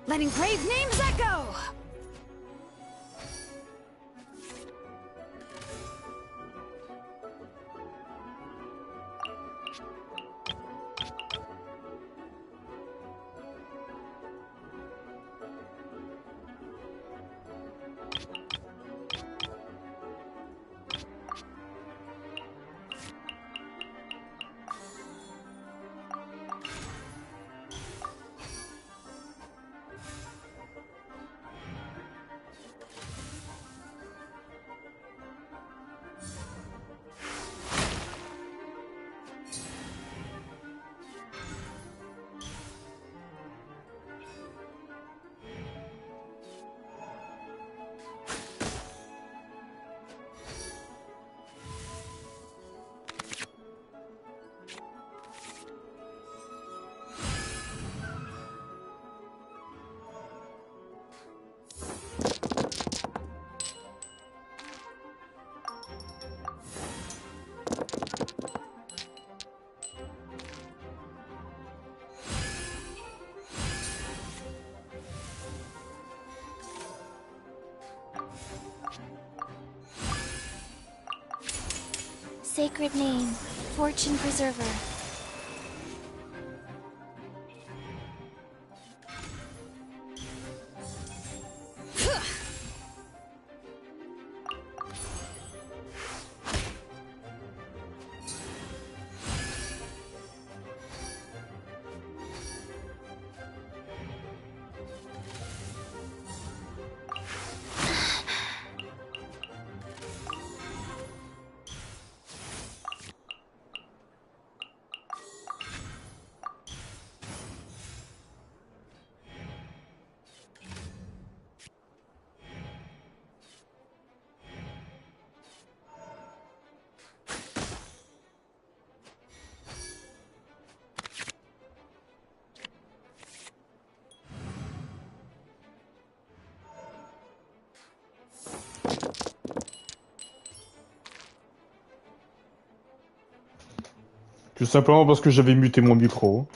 letting brave names echo! Sacred name, fortune preserver. Tout simplement parce que j'avais muté mon micro.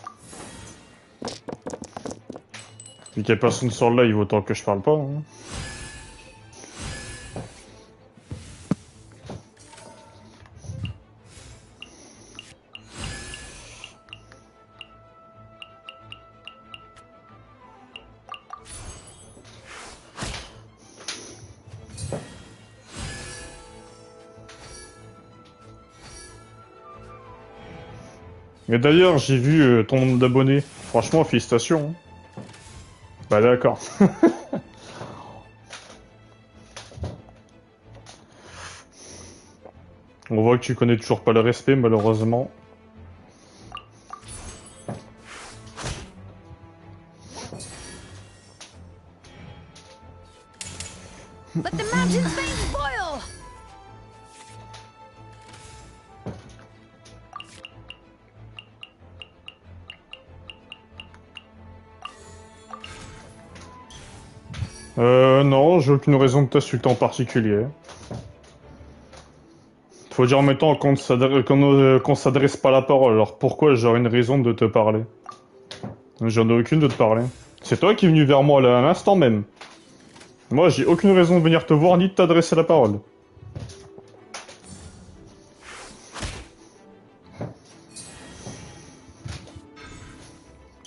Vu qu'il n'y a personne sur le live, autant que je parle pas. Hein. Et d'ailleurs, j'ai vu ton nombre d'abonnés. Franchement, félicitations. Bah d'accord. On voit que tu connais toujours pas le respect, malheureusement. Let the mountain's veins boil! Non, j'ai aucune raison de t'insulter en particulier. Faut dire en même temps qu'on s'adresse pas la parole, alors pourquoi j'aurais une raison de te parler? J'en ai aucune de te parler. C'est toi qui es venu vers moi là, à l'instant même. Moi, j'ai aucune raison de venir te voir ni de t'adresser la parole.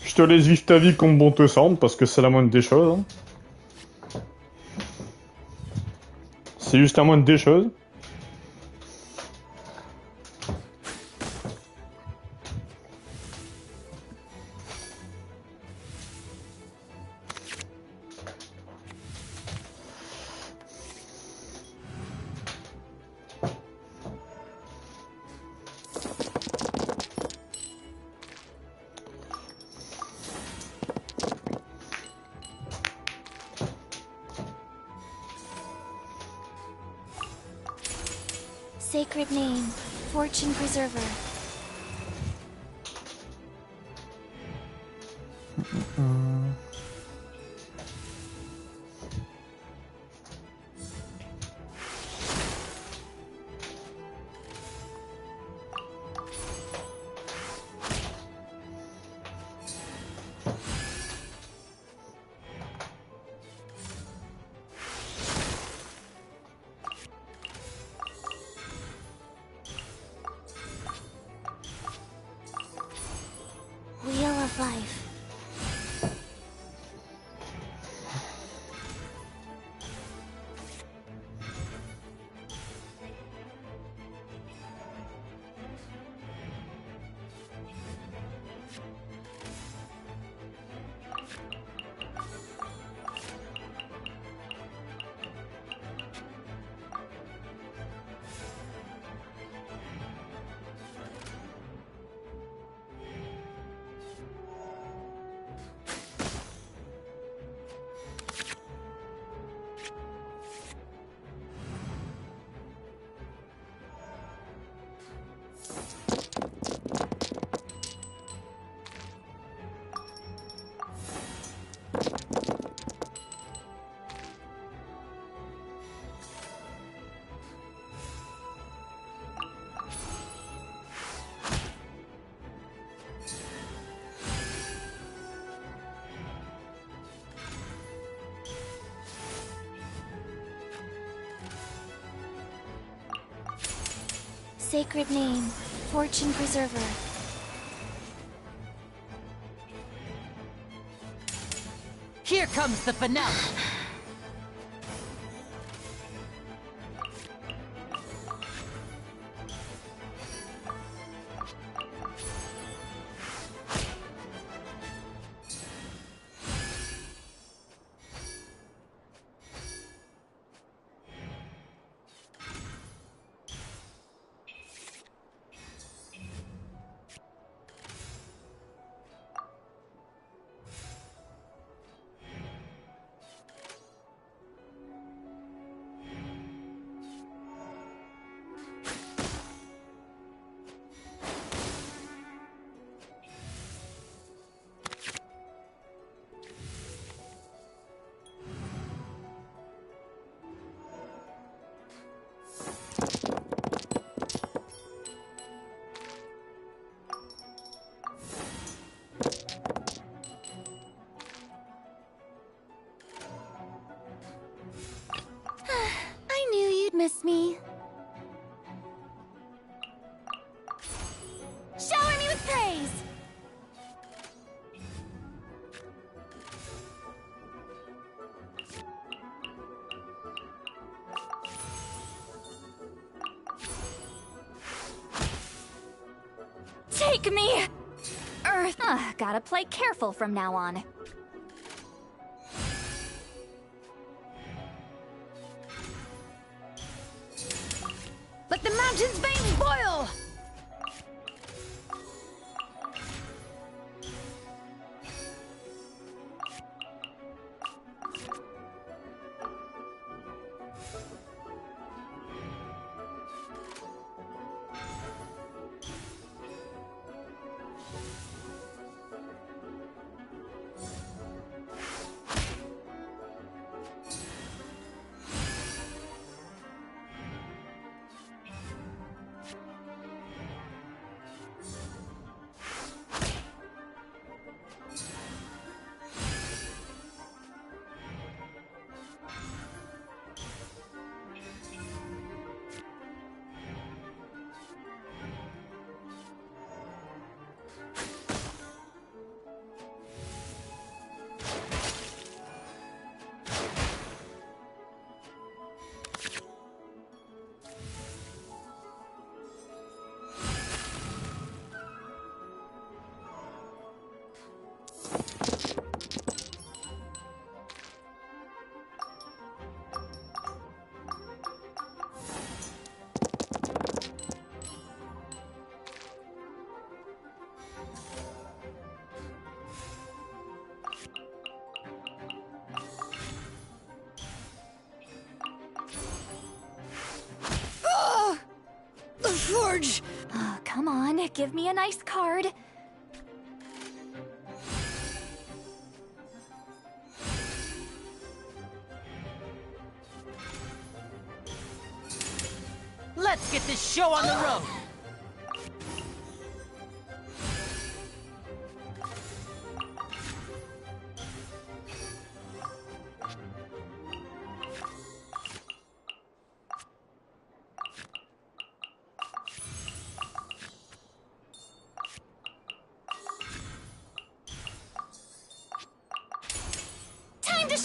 Je te laisse vivre ta vie comme bon te semble, parce que c'est la moindre des choses. Hein. C'est juste la moindre des choses. Sacred name, fortune preserver. of life. Sacred name, Fortune Preserver. Here comes the finale. I knew you'd miss me. Shower me with praise! Take me! Earth. Gotta play careful from now on. Let the mountain's veins boil! The forge! Oh, come on, give me a nice card. Let's get this show on the road!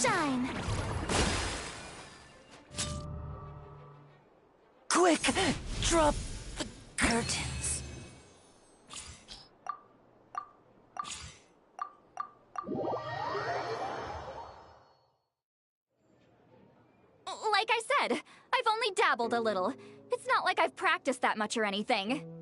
shine! Quick! Drop the curtains. Like I said, I've only dabbled a little. It's not like I've practiced that much or anything.